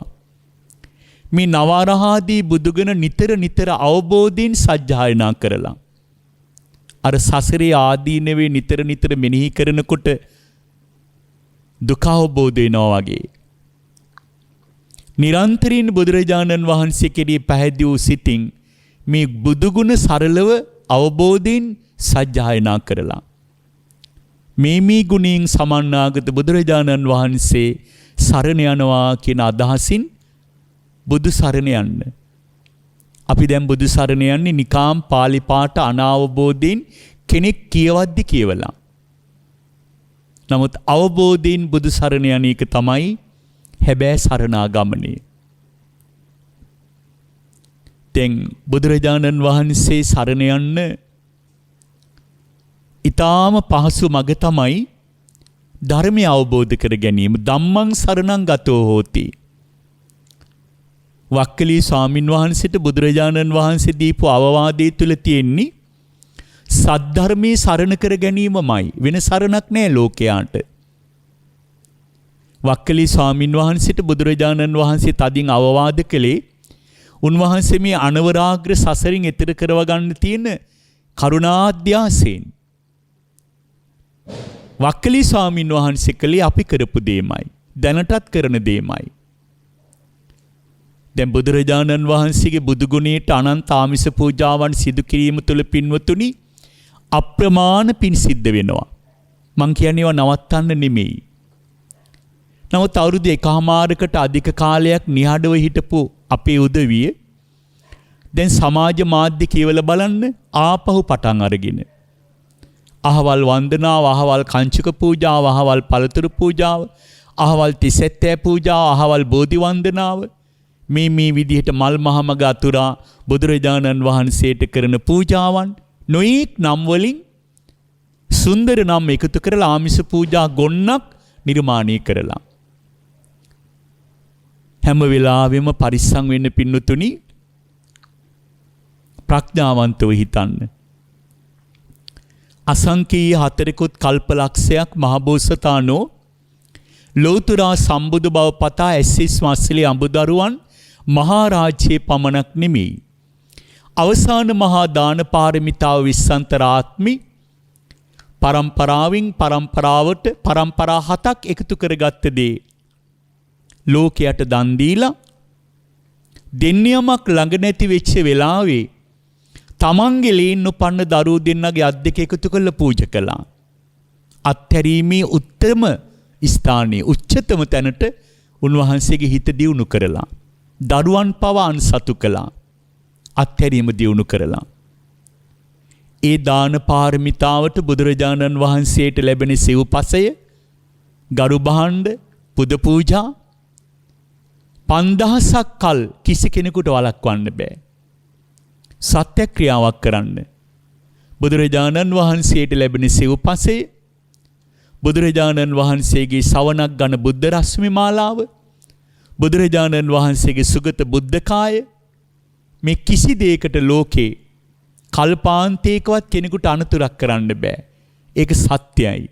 මේ නවරහාදී බුදුගුණ නිතර නිතර අවබෝධයෙන් සජ්ජායනා කරලා අර සසරේ ආදීනවේ නිතර නිතර මෙනෙහි කරනකොට දුක අවබෝධ වෙනවා වගේ. නිරන්තරයෙන් බුදුරජාණන් වහන්සේ කෙරෙහි පැහැදිලි වූ සිතින් මේ බුදුගුණ සරලව අවබෝධයෙන් සජ්ජායනා කරලා මේ ගුණයෙන් සමන්නාගත බුදුරජාණන් වහන්සේ සරණ යනවා කියන අදහසින් බුදු සරණ යන්න. අපි දැන් බුදු සරණ යන්නේ නිකාම් පාලි පාඨ අනාවබෝධයෙන් කෙනෙක් කියවද්දි කියවලා. නමුත් අවබෝධයෙන් බුදු සරණ යන එක තමයි හැබෑ සරණාගමනේ. දැන් බුදුරජාණන් වහන්සේ සරණ යන්න ඊටාම පහසු මඟ තමයි ධර්මය අවබෝධ කර ගැනීම. ධම්මං සරණං ගතෝ හෝති. වක්කලී ස්වාමින් වහන්සේට බුදුරජාණන් වහන්සේ දීපු අවවාදයේ තුල තියෙන්නේ සද්ධර්මයේ සරණ කර ගැනීමමයි. වෙන සරණක් නෑ ලෝකයාට. වක්කලී ස්වාමින් වහන්සේට බුදුරජාණන් වහන්සේ තදින් අවවාද කළේ උන්වහන්සේ මේ අනවරාග්‍ර සසරින් එතර කරව ගන්න තියෙන කරුණාධ්‍යාසයෙන්. වක්කලී ස්වාමින් වහන්සේ කළේ අපි කරපු දෙයමයි. දැනටත් කරන දෙයමයි. දැන් බුදුරජාණන් වහන්සේගේ බුදු ගුණයට අනන්ත ආමිස පූජාවන් සිදු කිරීම තුළ පින්වතුනි අප්‍රමාණ පින් සිද්ධ වෙනවා. මං කියන්නේ ඒවා නවත්තන්න නෙමෙයි. නමුත් අවුරුදු 1කමාරකට අධික කාලයක් නිහඬව හිටපු අපේ උදවිය දැන් සමාජ මාධ්‍ය කියවලා බලන්න ආපහු පටන් අරගෙන අහවල් වන්දනාව, අහවල් කංචක පූජාව, අහවල් පළතුරු පූජාව, අහවල් තිසැත්තෑ පූජාව, අහවල් බෝධි වන්දනාව මේ විදිහට මල් මහමග අතුරා බුදුරජාණන් වහන්සේට කරන පූජාවන් නොයෙක් නම් වලින් සුන්දර නම් එකතු කරලා ආමිස පූජා ගොන්නක් නිර්මාණය කරලා හැම වෙලාවෙම පරිස්සම් වෙන්න පින්නතුනි ප්‍රඥාවන්තව හිතන්න. අසංකීය හතරකුත් කල්පලක්ෂයක් මහබෝසතාණෝ ලෝතුරා සම්බුදු බව පතා ඇස්සිස් මස්සලේ අඹදරුවන් මහා රාජ්‍යයේ පමණක් නෙමෙයි. අවසාන මහා දාන පාරමිතාව විස්සන්තරාත්මි පරම්පරාවෙන් පරම්පරාවට පරම්පරා 7ක් එකතු කරගත්ත දේ ලෝකයට දන් දීලා දෙන්නියමක් ළඟ නැති වෙච්ච වෙලාවේ තමන්ගේ ලීන් උපන්න දරුවෝ දෙන්නගේ අත් දෙක එකතු කරලා පූජා කළා. අත්හැරීමේ උත්තම ස්ථානයේ උච්චතම තැනට උන්වහන්සේගේ හිත දියුණු කරලා දරුවන් පවා අන්සතු කළා. අත්හැරීම දියුණු කරලා ඒ දාන පාරමිතාවට බුදුරජාණන් වහන්සේට ලැබෙන සිව්පසය, ගරු භාණ්ඩ, පුද පූජා 5000ක් කල් කිසි කෙනෙකුට වළක්වන්න බෑ. සත්‍යක්‍රියාවක් කරන්න. බුදුරජාණන් වහන්සේට ලැබෙන සිව්පසය, බුදුරජාණන් වහන්සේගේ සවනක් ගන බුද්ධ රශ්මි මාලාව, බුදුරජාණන් වහන්සේගේ සුගත බුද්ධකාය, මේ කිසි දෙයකට ලෝකේ කල්පාන්තයකවත් කෙනෙකුට අනතුරක් කරන්න බෑ. ඒක සත්‍යයි.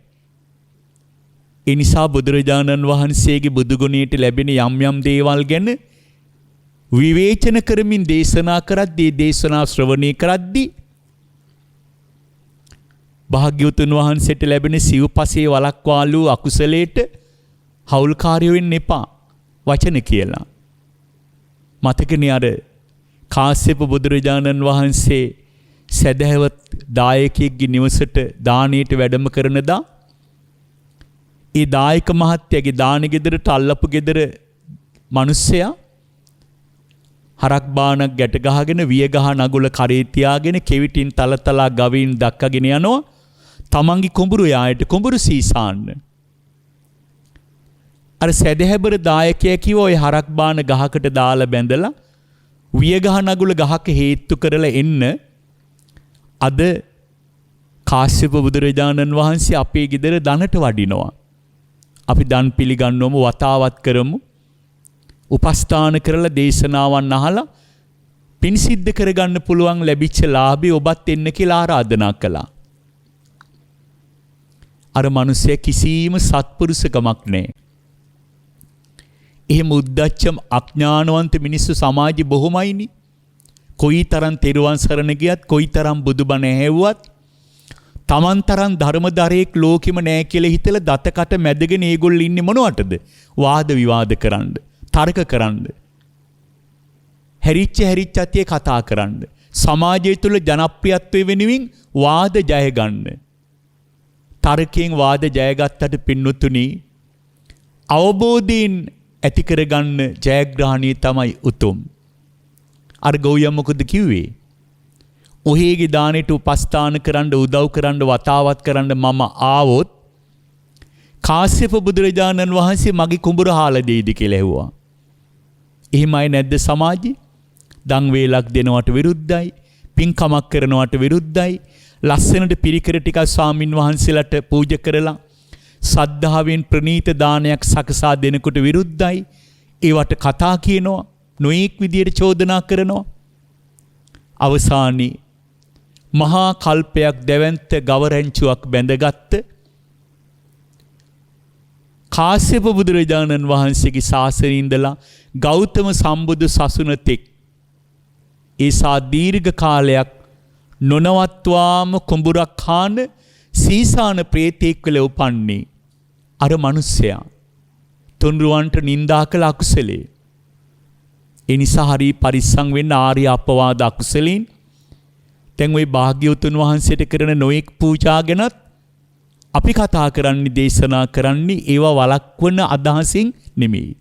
ඒ නිසා බුදුරජාණන් වහන්සේගේ බුදුගුණයට ලැබෙන යම් යම් දේවල් ගැන විවේචන කරමින් දේශනා කරද්දී, දේශනා ශ්‍රවණය කරද්දී භාග්‍යවතුන් වහන්සේට ලැබෙන සිව්පසේ වළක්වාලු අකුසලයට හවුල්කාරයෝ වෙන්න එපා වචන කියලා. මතකනේ අර කාශ්‍යප බුදුරජාණන් වහන්සේ සදහැවත් දායකයෙක්ගේ නිවසට දානයට වැඩම කරනදා ඒ දායක මහත්තයාගේ දාන ගෙදරට අල්ලපු ගෙදර මිනිස්සයා හරක් බානක් ගැට ගහගෙන වියගහ නගුල කරේ තියාගෙන කෙවිටින් තලතලා ගවීන් දක්කගෙන යනවා තමන්ගේ කුඹුරු යායට කුඹුරු සීසාන්න. අර සදහැබර දායකයා කිව්වා ඔය හරක් බාන ගහකට දාලා බැඳලා වියගහ නගුල ගහක හේතු කරලා එන්න අද කාශ්‍යප බුදුරජාණන් වහන්සේ අපේ ගෙදර දනට වඩිනවා. අපි දන් පිළිගන්නවමු, වතාවත් කරමු, උපස්ථාන කරලා දේශනාවන් අහලා පින් සිද්ධ කරගන්න පුළුවන් ලැබිච්ච ලාභي ඔබත් එන්න කියලා ආරාධනා කළා. අර මිනිස්සයා කිසිම සත්පුරුෂකමක් නැහැ. එහෙම උද්දච්ච අඥානවන්ත මිනිස්සු සමාජෙ බොහොමයිනි. කොයිතරම් තෙරුවන් සරණ ගියත්, කොයිතරම් බුදුබණ ඇහෙව්වත් තමන් තරම් ධර්මදරයෙක් ලෝකෙම නෑ කියලා හිතලා දතකට මැදගෙන ඒගොල්ලෝ ඉන්නේ මොනවටද? වාද විවාද කරන්න, තර්ක කරන්න. හැරිච්ච අතියේ කතා කරන්න. සමාජය තුළ ජනප්‍රියත්වයේ වෙනුවෙන් වාද ජය ගන්න. තර්කයෙන් වාද ජයගත්තට පින්නතුනි අවබෝධයෙන් ඇති කරගන්න ජයග්‍රහණය තමයි උතුම්. අර ගෝවියා මොකද කිව්වේ? ඔහේගේ දානෙට උපස්ථාන කරන්න උදව් කරන්න වතාවත් කරන්න මම ආවොත් කාශ්‍යප බුදුරජාණන් වහන්සේ මගේ කුඹුර හාලා දෙයිද කියලා ඇහුවා. එහෙමයි නැද්ද සමාජෙ? දන් වේලක් දෙනවට විරුද්ධයි, පින්කමක් කරනවට විරුද්ධයි, ලස්සනට පිරිකර ටිකක් ස්වාමින් වහන්සේලාට පූජා කරලා සද්ධාවෙන් ප්‍රණීත දානයක් සකසා දෙනකොට විරුද්ධයි. ඒවට කතා කියනවා, නොඑක් විදියට චෝදනා කරනවා. අවසානයේ මහා කල්පයක් දැවැන්ත ගවරැංචුවක් බැඳගත්ත කාශ්‍යප බුදුරජාණන් වහන්සේගේ ශාසනයේ ඉඳලා ගෞතම සම්බුදු සසුනතෙක් ඒසා දීර්ඝ කාලයක් නොනවත්වාම කුඹුරක් කාන සීසාන ප්‍රේතෙක් වෙලා උපන්නේ අර මිනිස්සයා තුන්රුවන්ට නිඳා කළ අකුසලේ. ඒ නිසා හරි පරිස්සම් වෙන්න ආර්ය අපවාද අකුසලින්. දැන් ওই භාග්‍යවතුන් වහන්සේට කරන නොඑක් පූජා ගැනත් අපි කතා කරන්නේ දේශනා කරන්නේ ඒවා වළක්වන අදහසින් නෙමෙයි.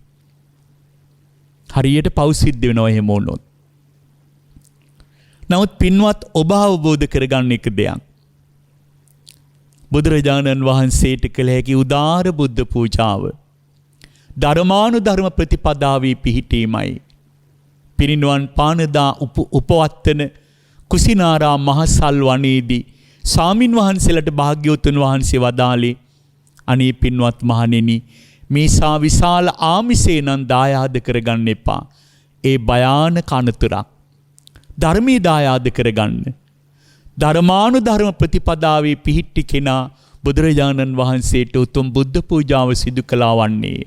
හරියට පව් සිද්ධ වෙනවා එහෙම වුණොත්. නමුත් පින්වත් ඔබ අවබෝධ කරගන්න එක දෙයක්. බුදුරජාණන් වහන්සේට කළ හැකි උදාර බුද්ධ පූජාව ධර්මානුධර්ම ප්‍රතිපදාවේ පිහිටීමයි. පිරිනුවන් පානදා උපවත්තන කුසිනාරා මහසල් වනයේදී ස්වාමින් වහන්සේලාට භාග්‍යවතුන් වහන්සේ වදාළේ අනේ පින්වත් මහණෙනි මේසා විශාල ආමිසේ නම් දායාද කරගන්න එපා. ඒ භයානක අනතුරක්. ධර්මයේ දායාද කරගන්න. ධර්මානුධර්ම ප්‍රතිපදාවේ පිහිටි කෙනා බුදුරජාණන් වහන්සේට උතුම් බුද්ධ පූජාව සිදු කළා වන්නේ.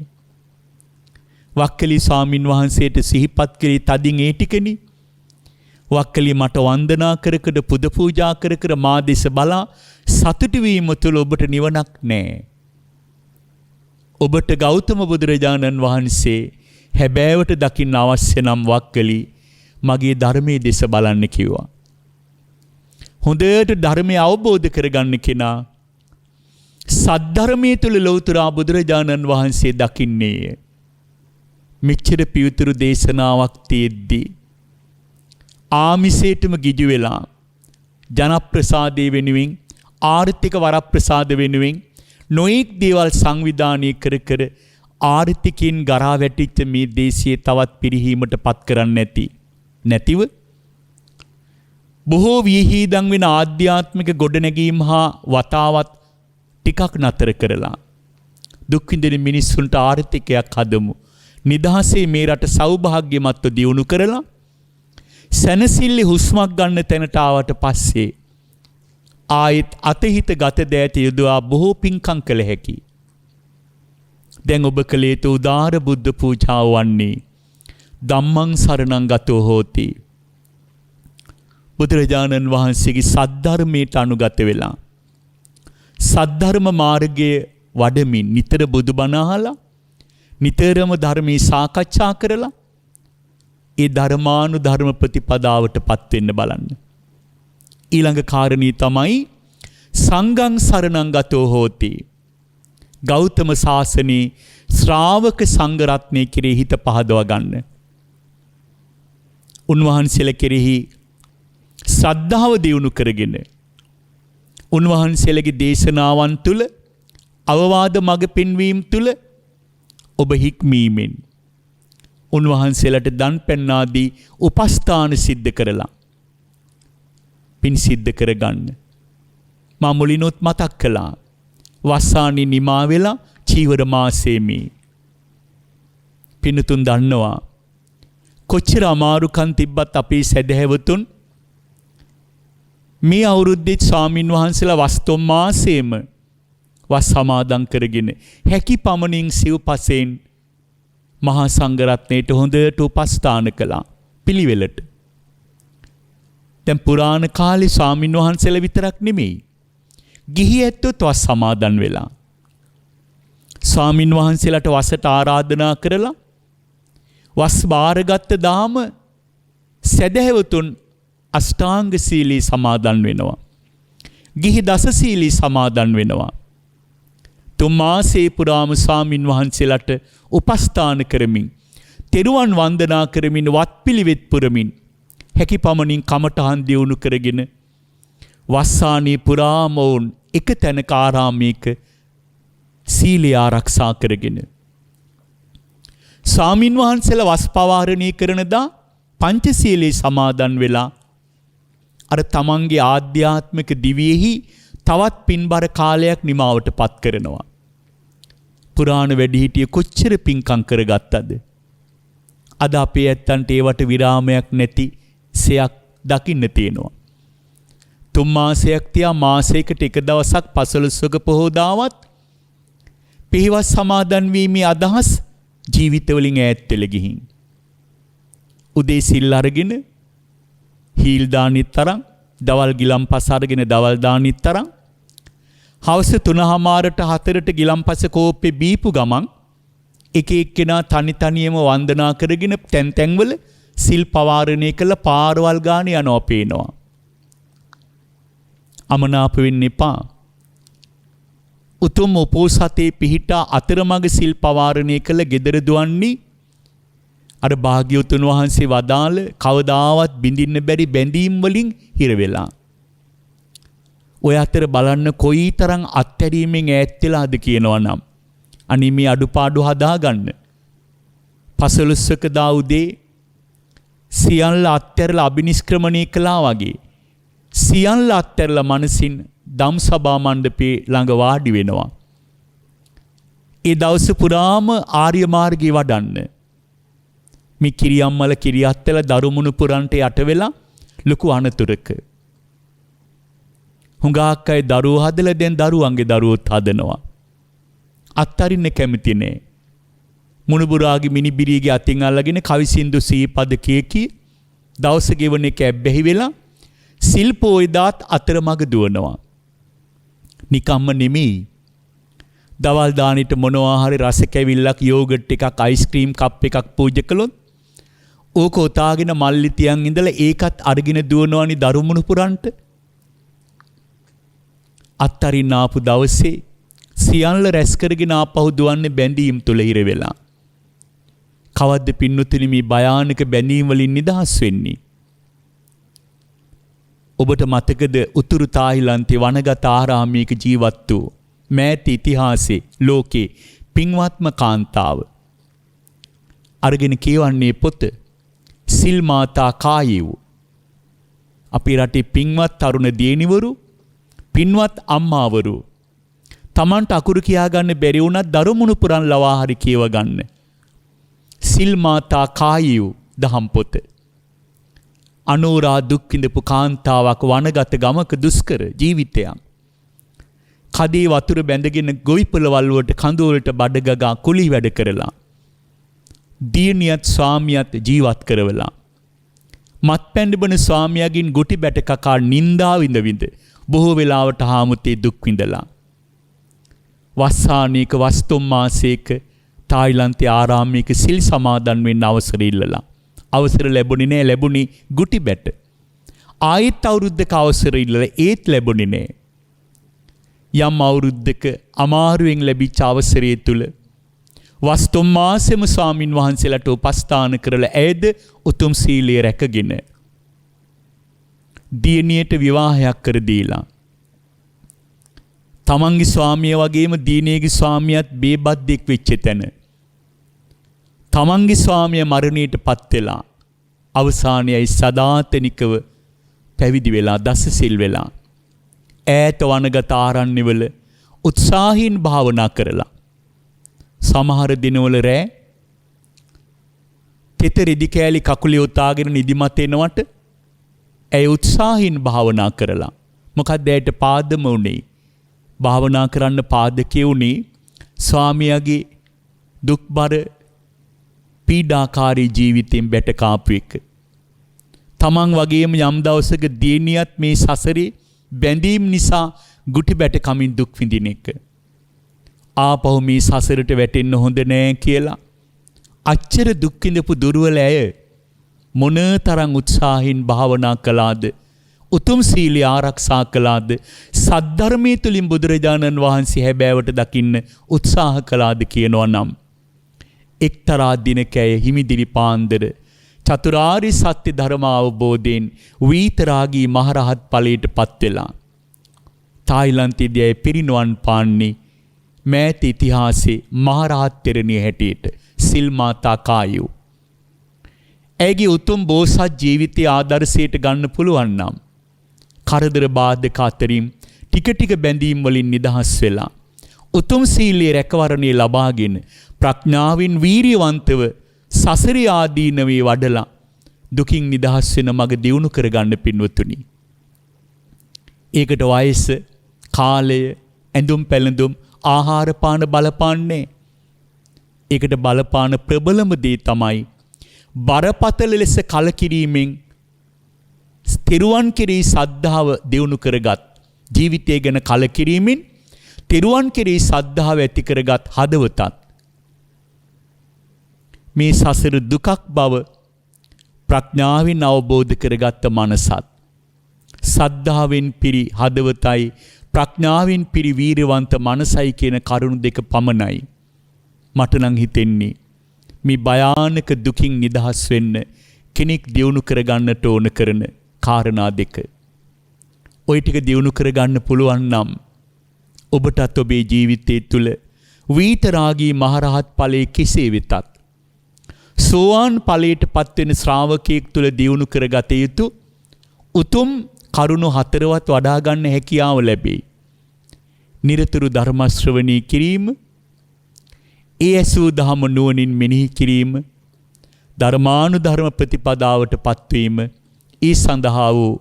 වක්කලි ස්වාමින් වහන්සේට සිහිපත් කළේ තදින් ඒ ටිකනේ. වක්කලි මට වන්දනා කර කර පුද පූජා කර කර මා දෙස බලා සතුටු වීම තුළ ඔබට නිවනක් නැහැ. ඔබට ගෞතම බුදුරජාණන් වහන්සේ හැබෑවට දකින්න අවශ්‍ය නම් වක්කලි මගේ ධර්මයේ දෙස බලන්න කිව්වා. හොඳට ධර්මය අවබෝධ කරගන්න කෙනා සද්ධර්මයේ තුල ලෞතර බුදුරජාණන් වහන්සේ දකින්නේ. මෙච්චර පිවිතුරු දේශනාවක් තියෙද්දී ආමිසේටම ගිජු වෙලා ජනප්‍රසාදයේ වෙනුවෙන් ආර්ථික වරප්‍රසාද වෙනුවෙන් නොඑක් දේවල් සංවිධානය කර කර ආර්ථිකයෙන් ගරා වැටිච්ච මේ දේශයේ තවත් පිරිහීමට පත් කරන්නේ නැතිව බොහෝ විහිදන් වෙන ආධ්‍යාත්මික ගොඩනැගීම් හා වතාවත් ටිකක් නතර කරලා දුක් විඳින මිනිස්සුන්ට ආර්ථිකයක් හදමු. නිදහසේ මේ රට සෞභාග්‍යමත්ව දියුණු කරලා සැනසෙල්ලේ හුස්මක් ගන්න තැනට ආවට පස්සේ ආයෙත් අතහිත ගත දෑත යොදවා බොහෝ පින්කම් කළ හැකි. දැන් ඔබ කළේ උදාර බුද්ධ පූජාව වන්නේ ධම්මං සරණං ගතෝ හෝති. බුදුරජාණන් වහන්සේගේ සද්ධර්මයට අනුගත වෙලා සද්ධර්ම මාර්ගයේ වඩමින් නිතර බුදුබණ අහලා නිතරම ධර්මයේ සාකච්ඡා කරලා ඒ ධර්මානුධර්ම ප්‍රතිපදාවටපත් වෙන්න බලන්න. ඊළඟ කාරණී තමයි සංඝං සරණං ගතෝ හෝති. ගෞතම සාසනේ ශ්‍රාවක සංඝ රත්නයේ කෙරෙහි හිත පහදවා ගන්න. උන්වහන්සේලා කෙරෙහි ශ්‍රද්ධාව දියුණු කරගෙන උන්වහන්සේලගේ දේශනාවන් තුල අවවාද මඟ පෙන්වීම තුල ඔබ හික්මීමෙන් උන්වහන්සේලාට දන් පැන් ආදී උපස්ථාන සිද්ධ කරලා පින් සිද්ධ කරගන්න. මා මුලිනුත් මතක් කළා වස්සානි නිමා වෙලා චීවර මාසෙමි. පින්තුන් දන්නවා කොච්චර අමාරුකම් තිබ්බත් අපේ සැදැහැවතුන් මේ අවුරුද්දේ ස්වාමින් වහන්සේලා වස්තොම් මාසෙම වස් සමාදන් කරගෙන හැකි පමණින් සිව්පසෙන් මහා සංඝරත්නයට හොඳට උපස්ථාන කළා පිළිවෙලට. දැන් පුරාණ කාලේ ස්වාමින් වහන්සේලා විතරක් නෙමෙයි ගිහි ඇත්තොත් වස් සමාදන් වෙලා ස්වාමින් වහන්සේලාට වසට ආරාධනා කරලා වස් බාරගත්ත දාම සැදැහැවතුන් අෂ්ටාංග සීලී සමාදන් වෙනවා. ගිහි දස සීලී සමාදන් වෙනවා. තුන් මාසේ පුරාම ස්වාමින් වහන්සේලාට උපස්ථාන කරමින් තෙරුවන් වන්දනා කරමින් වත්පිළිවෙත් පුරමින් හැකි පමණින් කමඨහන් දියුණු කරගෙන වස්සානී පුරාම වුන් එක තැනක ආරාමයක සීලය ආරක්ෂා කරගෙන ස්වාමින් වහන්සේලා වස් පවාරණය කරනදා පංචශීලී සමාදන් වෙලා අර තමන්ගේ ආධ්‍යාත්මික දිවියෙහි තවත් පින්බර කාලයක් නිමාවට පත් කරනවා. පුරාණ වැඩිහිටිය කොච්චර පින්කම් කරගත්තද? අද අපේ ඇත්තන්ට ඒවට විරාමයක් නැති සයක් දකින්න තියෙනවා. 3 මාසයක් තියා මාසයකට එක දවසක් පසළොස්වක පොහොදාවත් පිහිවස් සමාදන් වීමේ අදහස් ජීවිතවලින් ඈත් වෙලා ගිහින් උදේ සිල් අරගෙන හීල් දානිත් තරම් දවල් ගිලම්පස අරගෙන දවල් දානිත් තරම් හවස 3:00ට 4ට ගිලම්පස කෝප්පේ බීපු ගමන් එක එක්කෙනා තනි තනියම වන්දනා කරගෙන තැන් තැන්වල සිල් පවාරණය කළ පාරවල් ගාන යනවා පේනවා. අමනාප වෙන්න එපා. උතුම් උපෝසතේ පිහිටා අතරමඟ සිල් පවාරණය කළ gedara දුවන්නේ අර භාග්‍යවතුන් වහන්සේ වදාළ කවදාවත් බිඳින්න බැරි බැඳීම් වලින් හිර වෙලා. ඔය අතර බලන්න කොයිතරම් අත්හැරීමෙන් ඈත් වෙලාද කියනවා නම් අනේ මේ අඩුපාඩු හදාගන්න. පසළොස්වක දා උදේ සියල්ල අත්හැරලා අබිනිෂ්ක්‍රමණය කළා වගේ සියල්ල අත්හැරලා මනසින් ධම්සභා මණ්ඩපේ ළඟ වාඩි වෙනවා. ඒ දවස පුරාම ආර්ය මාර්ගය වඩන්න. මේ කිරියම්මල කිරියත්තල දරුමුණු පුරන්ට යට වෙලා ලොකු අනතුරක. හුඟක් අය දරුවෝ හදලා දැන් දරුවන්ගේ දරුවොත් හදනවා. අත්තරින්න කැමති නෑ. මුණුබුරාගේ මිනිබිරියගේ අතින් අල්ලගෙන කවිසින්දු සීපද කීකි දවස ගෙවන එක ඇබ්බැහි වෙලා සිල් පොයදාත් අතරමඟ දුවනවා. නිකම්ම නෙමෙයි. දවල් දානෙට මොනවා හරි රස කැවිල්ලක් යෝගට් එකක් අයිස්ක්‍රීම් කප් එකක් පූජා කළොත් ඕක උතාගෙන මල්ලි තියන් ඉඳලා ඒකත් අරගෙන දුවනවනි දරුමුණු පුරන්ට. අත්තරින්න ආපු දවසේ සියල්ල රැස් කරගෙන ආපහු දුවන්නේ බැඳීම් තුල හිර වෙලා. කවද්ද පින්නතුනි මේ භයානක බැඳීම් වලින් නිදහස් වෙන්නේ? ඔබට මතකද උතුරු තායිලන්තේ වනගත ආරාමයක ජීවත් වූ මෑත ඉතිහාසයේ ලෝකේ පින්වත්ම කාන්තාව අරගෙන කියවන්නේ පොත සිල් මාතා කායේව. අපේ රටේ පින්වත් තරුණ දියණිවරු පින්වත් අම්මාවරු තමන්ට අකුරු කියා ගන්න බැරි වුණත් දරුමුණු පුරන් ලවා හරි කියව ගන්න. සිල් මාතා කායේව දහම් පොත. අනෝරා දුක් විඳපු කාන්තාවක් වනගත ගමක දුෂ්කර ජීවිතයක්. කදී වතුර බැඳගෙන ගොවිපළවල් වලට කඳු වලට බඩගගා කුලි වැඩ කරලා දියණියත් ස්වාමියාත් ජීවත් කරවලා මත්පැන් බොන ස්වාමියාගෙන් ගුටි බැට කකා නින්දා විඳ විඳ බොහෝ වෙලාවට හාමුතේ දුක් විඳලා වස්සානීක වස්තුම් මාසයක තායිලන්තේ ආරාමයක සිල් සමාදන් වෙන්න අවසර ඉල්ලලා අවසර ලැබුණේ නෑ. ලැබුණේ ගුටි බැට. ආයෙත් අවුරුද්දක අවසර ඉල්ලලා ඒත් ලැබුණේ නෑ. යම් අවුරුද්දක අමාරුවෙන් ලැබිච්ච අවසරය තුල වස්තුම් මාසෙම ස්වාමින් වහන්සේලාට උපස්ථාන කරලා ඇයද උතුම් සීලය රැකගෙන දියණියට විවාහයක් කර දීලා තමන්ගේ ස්වාමිය වගේම දියණියගේ ස්වාමියාත් බේබද්දෙක් වෙච්ච තැන තමන්ගේ ස්වාමිය මරණයට පත් වෙලා අවසානයේයි සදාතනිකව පැවිදි වෙලා දස සිල් වෙලා ඈත වනගත ආරණ්‍යවල උත්සාහීන් භාවනා කරලා සමහර දිනවල රෑ තෙත රෙදි කෑලි කකුලේ උතාගෙන නිදිමත එනවට ඇය උත්සාහීන් භාවනා කරලා මොකක්ද ඇයට පාදම උනේ භාවනා කරන්න පාදකේ උනේ ස්වාමියාගේ දුක්බර පීඩාකාරී ජීවිතයෙන් බැට කාපු එක. තමන් වගේම යම් දවසක දියණියත් මේ සසරේ බැඳීම් නිසා ගුටි බැට කමින් දුක් විඳින එක. ආපහු මේ සසරට වැටෙන්න හොඳ නෑ කියලා අච්චර දුක් විඳපු දුර්වල අය මොනතරම් උත්සාහින් භාවනා කළාද, උතුම් සීලය ආරක්ෂා කළාද, සද්ධර්මයේ තුලින් බුදුරජාණන් වහන්සේ හැබෑවට දකින්න උත්සාහ කළාද කියනවා නම් එක්තරා දිනක ඇය හිමිදිරි පාන්දර චතුරාර්ය සත්‍ය ධර්ම අවබෝධයෙන් වීතරාගී මහරහත් ඵලයට පත් වෙලා තායිලන්තයේදී ඇය පිරිනුවන් පාන්නේ මෑත ඉතිහාසයේ මහරහත් තෙරණිය හැටියට සිල් මාතා කායු. ඇයගේ උතුම් බෝසත් ජීවිතයේ ආදර්ශයට ගන්න පුළුවන් නම් කරදර බාධක අතරින් ටික ටික බැඳීම් වලින් නිදහස් වෙලා උතුම් සීලයේ රැකවරණය ලබාගෙන ප්‍රඥාවෙන් වීරියවන්තව සසරේ ආදීනවේ වඩලා දුකින් නිදහස් වෙන මඟ දියුණු කරගන්න පින්වතුනි. ඒකට වයස, කාලය, ඇඳුම් පැළඳුම්, ආහාර පාන බලපාන්නේ. ඒකට බලපාන ප්‍රබලම දේ තමයි බරපතල ලෙස කලකිරීමෙන් තෙරුවන් කෙරෙහි සද්ධාව දියුණු කරගත්, ජීවිතය ගැන කලකිරීමෙන් තෙරුවන් කෙරෙහි සද්ධාව ඇති කරගත් හදවතත්, මේ සසර දුකක් බව ප්‍රඥාවෙන් අවබෝධ කරගත්ත මනසත්, සද්ධාවෙන් පිරි හදවතයි ප්‍රඥාවෙන් පිරි වීරවන්ත මනසයි කියන කරුණු දෙක පමණයි මට නම් හිතෙන්නේ මේ භයානක දුකින් නිදහස් වෙන්න කෙනෙක් දියුණු කරගන්නට ඕන කරන කාරණා දෙක. ওই ටික දියුණු කරගන්න පුළුවන් නම් ඔබටත් ඔබේ ජීවිතය තුළ වීතරාගී මහරහත් ඵලයේ කෙසේ වෙතත් සෝවාන් ඵලයට පත්වෙන ශ්‍රාවකයෙක් තුළ දියුණු කරගත යුතු උතුම් කරුණු හතරවත් වඩා ගන්න හැකියාව ලැබේ. නිරතුරු ධර්ම ශ්‍රවණී කිරීම, ඒ ඇසූ දහම නුවණින් මෙනෙහි කිරීම, ධර්මානුධර්ම ප්‍රතිපදාවට පත්වීම, ඒ සඳහා වූ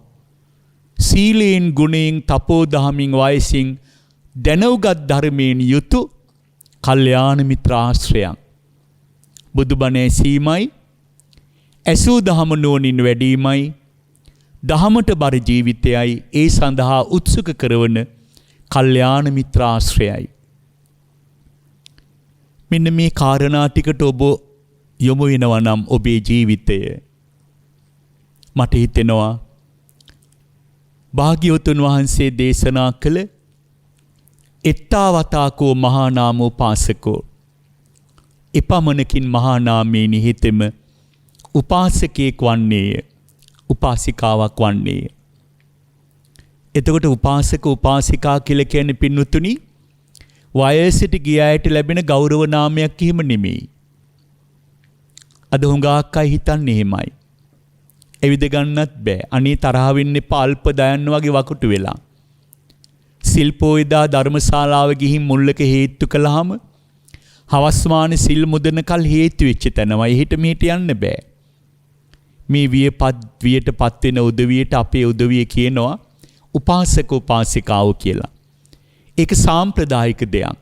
සීලයෙන්, ගුණයෙන්, තපෝ දහමින්, වයසින් දැනුගත් ධර්මයෙන් යුතු කල්යාණ මිත්‍ර ආශ්‍රයන් බුදුබණ ඇසීමයි, ඇසූ දහම නුවණින් වැඩීමයි, දහමට බර ජීවිතයයි ඒ සඳහා උත්සුක කරවන කල්යාණ මිත්‍ර ආශ්‍රයයි. මෙන්න මේ කාරණා ටිකට ඔබ යොමු වෙනවා නම් ඔබේ ජීවිතය මට හිතෙනවා භාග්‍යවතුන් වහන්සේ දේශනා කළ එත්තාවතාකෝ මහා නාමෝ පාසකෝ, එපමණකින් මහා නාමයේ නිහිතෙම උපාසකයෙක් වන්නේය, උපාසිකාවක් වන්නේය. එතකොට උපාසක උපාසිකා කියලා කියන්නේ පින්වතුනි වයසට ගිය අයට ලැබෙන ගෞරව නාමයක් එහෙම නෙමෙයි. අද හුඟක් අය හිතන්නේ එහෙමයි. එවිද ගන්නත් බෑ. අනේ තරහ වෙන්න එපා, අල්ප දයන්න වගේ වකුටු වෙලා. සිල් පොයදා ධර්මශාලාව ගිහින් මුල්ලක හේතු කළාම හවස්මාන සිල් මුදන කල් හේතු වෙච්ච තැනමයි. එහෙට මෙහෙට යන්න බෑ. මේ වියටපත් වෙන උදවියට අපේ උදවිය කියනවා උපාසක උපාසිකාව කියලා. ඒක සාම්ප්‍රදායික දෙයක්.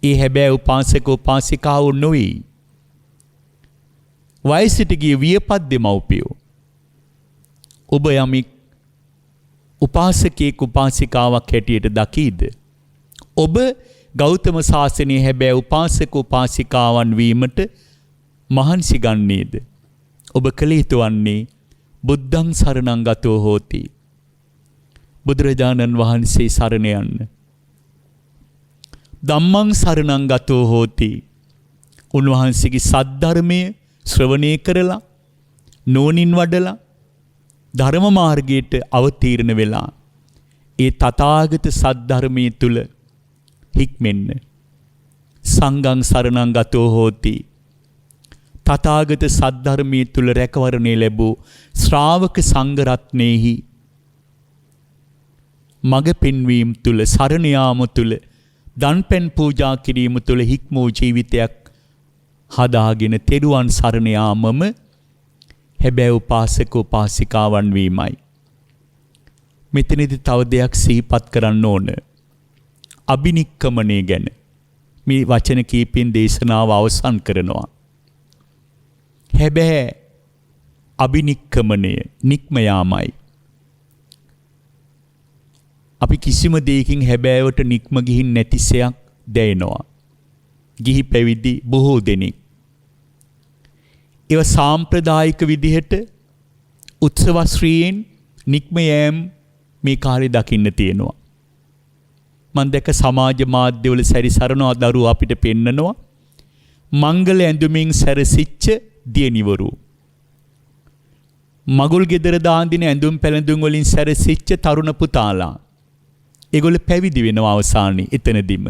ඒ හැබැයි උපාසක උපාසිකාව නොවේ. වයසට ගිය වියපත් දෙමව්පියෝ. ඔබ යමික් උපාසකයෙක් උපාසිකාවක් හැටියට දකීද? ඔබ ගෞතම සාසනයේ හැබැයි උපාසක උපාසිකාවන් වීමට මහන්සි ගන්නේද? ඔබ කළ යුතු වන්නේ බුද්ධං සරණං ගතෝ හෝති. බුදුරජාණන් වහන්සේ සරණ යන්න. ධම්මං සරණං ගතෝ හෝති. උන්වහන්සේගේ සද්ධර්මය ශ්‍රවණය කරලා නෝනින් වඩලා ධර්ම මාර්ගයට අවතීර්ණ වෙලා ඒ තථාගත සද්ධර්මයේ තුල හික්මෙන්න. සංඝං සරණං ගතෝ හෝති. තථාගත සද්ධර්මයේ තුල රැකවරණය ලැබූ ශ්‍රාවක සංඝ රත්නේහි මඟ පෙන්වීම තුල, සරණ යාම තුල, දන්පැන් පූජා කිරීම තුල හික්මෝ ජීවිතයක් හදාගෙන තෙරුවන් සරණ යාමම හැබැයි උපාසක උපාසිකාවන් වීමයි. මෙතනදී තව දෙයක් සිහිපත් කරන්න ඕන. අබිනික්කමණය ගැන මේ වචන කීපෙන් දේශනාව අවසන් කරනවා. හැබැයි අබිනික්කමණය නික්ම යාමයි. අපි කිසිම දෙයකින් හැබෑවට නික්ම ගිහින් නැතිසයක් දැනෙනවා. ගිහි පැවිදි බොහෝ දෙනෙක්. ඒව සාම්ප්‍රදායික විදිහට උත්සවශ්‍රීයෙන් නික්ම යෑම මේ කාලේ දකින්න තියෙනවා. මම දැක සමාජ මාධ්‍යවල සැරිසරනවා දරුවෝ අපිට පෙන්නනවා මංගල ඇඳුමින් සැරසිච්ච දියණිවරු. මගුල් ගෙදර දාන්දින ඇඳුම් පැළඳුම් වලින් සැරසිච්ච තරුණ පුතාලා. ඒගොල්ලෝ පැවිදි වෙනවා අවසානයේ එතනදිම.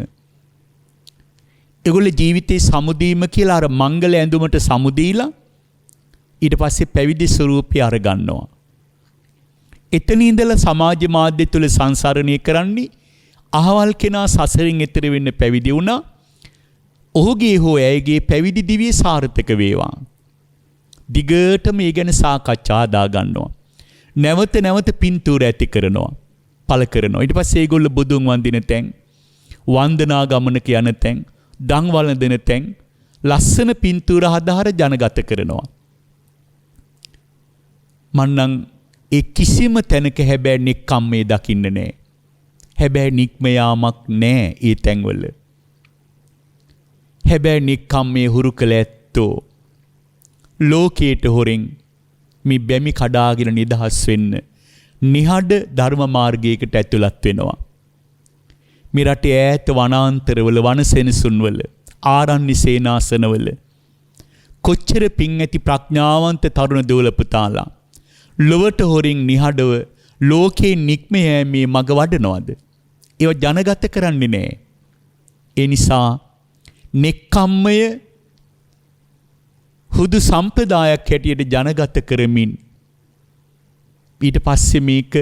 ඒගොල්ලෝ ජීවිතේ සමුදීම කියලා අර මංගල ඇඳුමට සමුදීලා ඊට පස්සේ පැවිදි ස්වරූපය අරගන්නවා. එතන ඉඳලා සමාජ මාධ්‍ය තුල සංසරණය කරන්නේ අහවල් කෙනා සසරින් එතර වෙන්න පැවිදි වුණා. ඔහුගේ හෝ ඇයගේ පැවිදි දිවිය සාර්ථක වේවා. දිගට මේ ගැන සාකච්ඡා දා ගන්නවා. නැවත නැවත පින්තූර ඇති කරනවා. පළ කරනවා. ඊට පස්සේ ඒගොල්ලෝ බුදුන් වන්දින තැන්, වන්දනා ගමනක යන තැන්, දන් වළඳන තැන් ලස්සන පින්තූර ආධාර ජනගත කරනවා. මන්නම් ඒ කිසිම තැනක හැබැයි නික්කම්මේ දකින්න නෑ. හැබැයි නික්ම යාමක් නෑ ඒ තැන්වල. හැබැයි නික්කම්මේ හුරු කළ ඇත්තෝ ලෝකයට හොරෙන් මේ බැමි කඩාගෙන නිදහස් වෙන්න නිහඬ ධර්ම මාර්ගයකට ඇතුළත් වෙනවා. මේ රටේ ඈත වනාන්තරවල වනසෙනසුන්වල ආරණ්‍ය සේනාසනවල කොච්චර පිං ඇති ප්‍රඥාවන්ත තරුණ දෝල පුතාලා ලොවට හොරින් නිහඬව ලෝකේ නික්ම යෑමේ මඟ වඩනවද? ඒව ජනගත කරන්නේ නෑ. ඒ නිසා නෙක්ඛම්මය හුදු සම්ප්‍රදායක් හැටියට ජනගත කරමින් ඊට පස්සේ මේක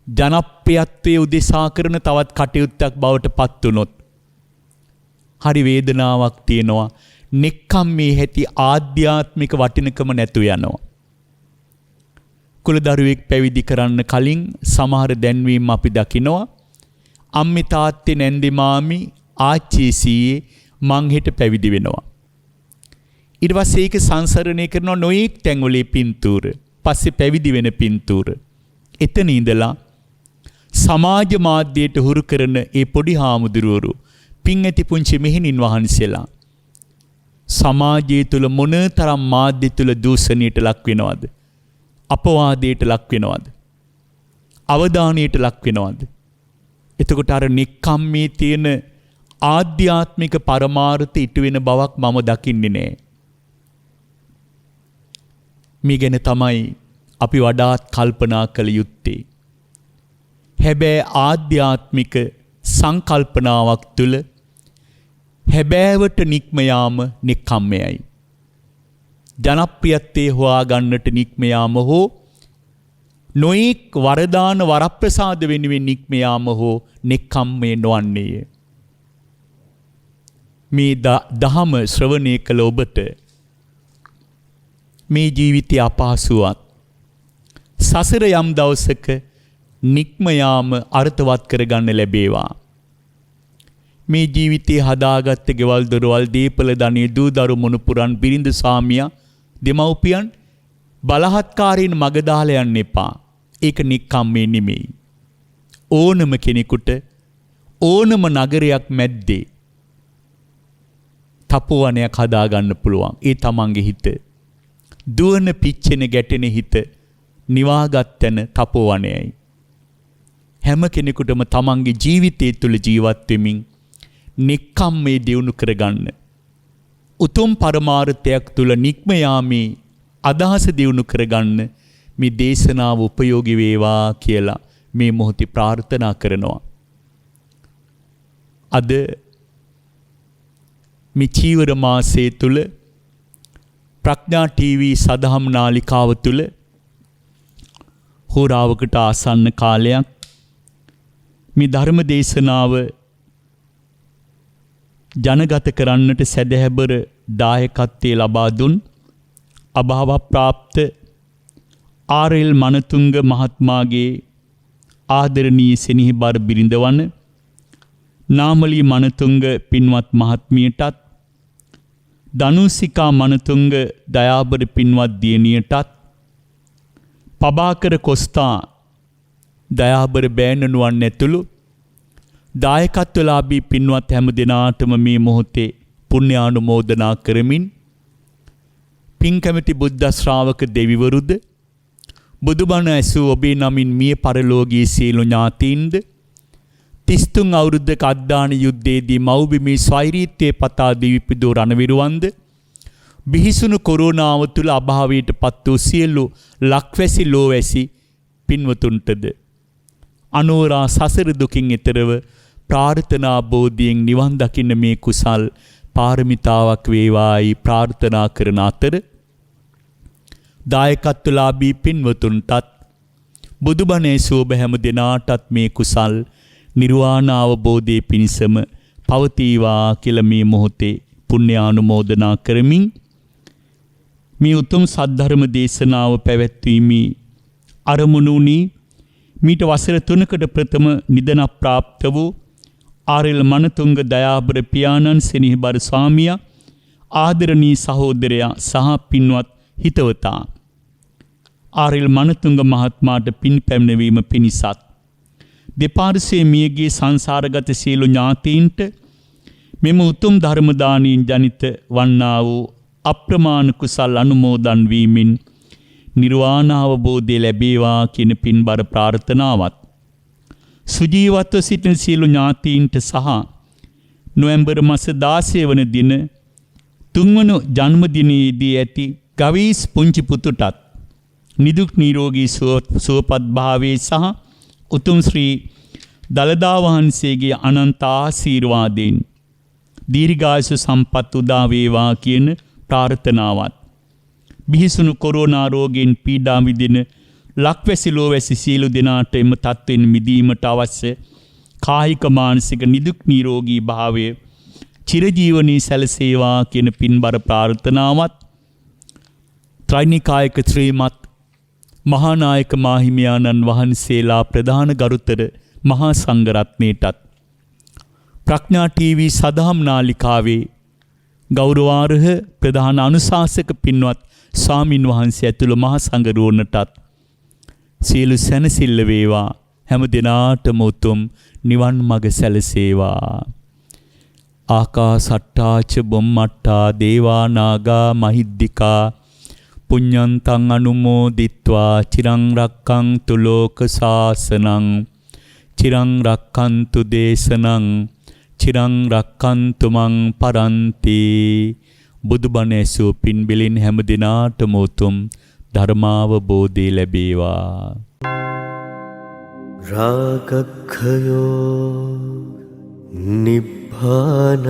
ජනප්‍රියත්වයේ උදෙසා කරන තවත් කටයුත්තක් බවට පත් වුනොත් හරි වේදනාවක් තියෙනවා. නෙක්ඛම්මේ ඇති ආධ්‍යාත්මික වටිනකම නැතු යනවා. කුලදරුවෙක් පැවිදි කරන්න කලින් සමහර දැන්වීම් අපි දකිනවා. අම්මේ තාත්තේ නැන්දේ මාමි ආච්චී සීයේ මං හෙට පැවිදි වෙනවා. ඊට පස්සේ ඒක සංසරණය කරන නොයෙක් තැන්වලේ පින්තූර. පස්සේ පැවිදි වෙන පින්තූර. එතන ඉඳලා සමාජ මාධ්‍යයට හුරු කරන ඒ පොඩි හාමුදුරුවරු පින් ඇති පුංචි මෙහෙණින් වහන්සේලා සමාජය තුල මොනතරම් මාධ්‍ය තුල දූෂණයට ලක් වෙනවද? අපවාදයට ලක් වෙනවද? අවධානයට ලක් වෙනවද? එතකොට අර නික්කම්මේ තියෙන ආධ්‍යාත්මික පරමාර්ථ ඉටු වෙන බවක් මම දකින්නේ නෑ. මේ ගැන තමයි අපි වඩාත් කල්පනා කළ යුත්තේ. හැබැයි ආධ්‍යාත්මික සංකල්පනාවක් තුළ හැබෑවට නික්ම යාම නික්කම්මයයි. ජනප්‍රියත්වයේ හොයා ගන්නට නික්ම යාම හෝ නොඑක් වරදාන වරප්‍රසාද වෙනුවෙන් නික්ම යාම හෝ නික්කම්මේ නොවන්නේය. මේ දහම ශ්‍රවණය කළ ඔබට මේ ජීවිතය අපහසුවත් සසර යම් දවසක නික්ම යාම අර්ථවත් කරගන්න ලැබේවා. මේ ජීවිතේ හදාගත්ත ගෙවල් දොරවල් දීපල ධනෙ දූ දරු මොනුපුරන් බිරිඳ සාමියා දෙමව්පියන් බලහත්කාරයෙන් මග දාලා යන්න එපා. ඒක නික්කම්මේ නෙමෙයි. ඕනම කෙනෙකුට ඕනම නගරයක් මැද්දේ තපෝවනයක් හදාගන්න පුළුවන්. ඒ තමන්ගේ හිත. දුවන පිච්චෙන ගැටෙන හිත නිවාගත් තැන තපෝවනයයි. හැම කෙනෙකුටම තමන්ගේ ජීවිතය තුළ ජීවත් වෙමින් නික්කම්මේ දියුණු කරගන්න. උතුම් පරමාර්ථයක් තුළ නික්ම යාමේ අදහස දියුණු කරගන්න මේ දේශනාව උපයෝගී වේවා කියලා මේ මොහොතේ ප්‍රාර්ථනා කරනවා. අද මේ චීවර මාසයේ තුල ප්‍රඥා ටීවී සදහම් නාලිකාව තුල හෝරාවකට ආසන්න කාලයක් මේ ධර්ම දේශනාව ජනගත කරන්නට සැදැහැබර දායකත්වයේ ලබා දුන් අභාව ප්‍රාප්ත ආර්.එල්. මනතුංග මහත්මයාගේ ආදරණීය සෙනෙහබර බිරිඳ වන නාමලී මනතුංග පින්වත් මහත්මියටත් ධනුසිකා මනතුංග දයාබර පින්වත් දියණියටත් පබාකර කොස්තා දයාබර බෑණනුවන් ඇතුළු දායකත්වලාභී පින්වත් හැම දෙනාටම මේ මොහොතේ පුණ්‍යානුමෝදනා කරමින් පින් කැමැති බුද්ධ ශ්‍රාවක දෙවිවරුද බුදුබණ ඇසූ ඔබේ නමින් මිය පරලෝකීය සියලු ඥාතීන්ද 33 අවුරුද්දක අද්දාන යුද්ධයේදී මව්බිමේ ස්වෛරීත්වයේ පතා දිවිපිදූ රණවිරුවන්ද බිහිසුණු කොරෝනාව තුළ අභාවයට පත් වූ සියලු ලක්වැසි ලෝවැසි පින්වතුන්ටද අනෝරා සසර දුකින් එතරව ප්‍රාර්ථනා බෝධියෙන් නිවන් දකින්න මේ කුසල් පාරමිතාවක් වේවායි ප්‍රාර්ථනා කරන අතර දායකත්වලාභී පින්වතුන්ටත් බුදුබණේ සෝබ හැම දිනාටත් මේ කුසල් නිර්වාණ අවබෝධයේ පිණසම පවතිවා කියලා මේ මොහොතේ පුණ්‍යානුමෝදනා කරමින් මේ උතුම් සද්ධර්ම දේශනාව පැවැත්වීමේ අරමුණුනි මීට වසර 3කට ප්‍රථම නිදන ප්‍රාප්ත වූ ආරෙල් මනතුංග දයාබර පියාණන් සෙනෙහබර ස්වාමියා ආදරණීය සහෝදරයා සහ පින්වත් හිතවතා ආරෙල් මනතුංග මහත්මයාට පින් පැමිණවීම පිණිසත් දෙපාර්ශ්වයේ මියගිය සංසාරගත සියලු ඥාතීන්ට මෙම උතුම් ධර්ම දානයෙන් ජනිත වන්නා වූ අප්‍රමාණ කුසල් අනුමෝදන් වීමෙන් නිර්වාණ අවබෝධය ලැබේවා කියන පින්බර ප්‍රාර්ථනාවත් සුජීවත්ව සිටින සියලු ඥාතීන්ට සහ නොවැම්බර් මාස 16 වන දින තුන්වන ජන්මදිනයේදී ඇති ගවීස් පුංචි පුතුටත් නිදුක් නිරෝගී සුවපත් භාවයේ සහ උතුම් ශ්‍රී දළදා වහන්සේගේ අනන්ත ආශිර්වාදයෙන් දීර්ඝායුෂ සම්පත් උදා වේවා කියන ප්‍රාර්ථනාවත් බිහිසුණු කොරෝනා රෝගයෙන් පීඩා විඳින ලක්වැසි ලෝවැසි සියලු දෙනාට එම තත්ත්වෙන් මිදීමට අවශ්‍ය කායික මානසික නිදුක් නිරෝගී භාවය චිරජීවනයේ සැලසේවා කියන පින්බර ප්‍රාර්ථනාවත් ත්‍රිනිකායක ශ්‍රීමත් මහානායක මාහිමියාණන් වහන්සේලා ප්‍රධාන ගරුතර මහා සංඝරත්නයටත් ප්‍රඥා ටීවී සදහම් නාලිකාවේ ගෞරවාර්හ ප්‍රධාන අනුශාසක පින්වත් ස්වාමින් වහන්සේ ඇතුළු මහා සංඝරුවනටත් සියලු සැනසෙල්ල වේවා හැම දිනාටම උතුම් නිවන් මඟ සැලසේවා. ආකාසට්ටාච බොම්මට්ටා දේවා නාග මහිද්దికා පුඤ්ඤන්තං අනුමෝදිත්වා චිරං රක්ඛන්තු ලෝක සාසනං චිරං රක්ඛන්තු දේශනං චිරං රක්ඛන්තු මං පරන්ති. බුදුබණ ඇසූ පින්බිලින් හැම දිනාටම උතුම් ධර්මාවබෝධය ලැබේවා. රාගක්ඛයෝ නිබ්බානං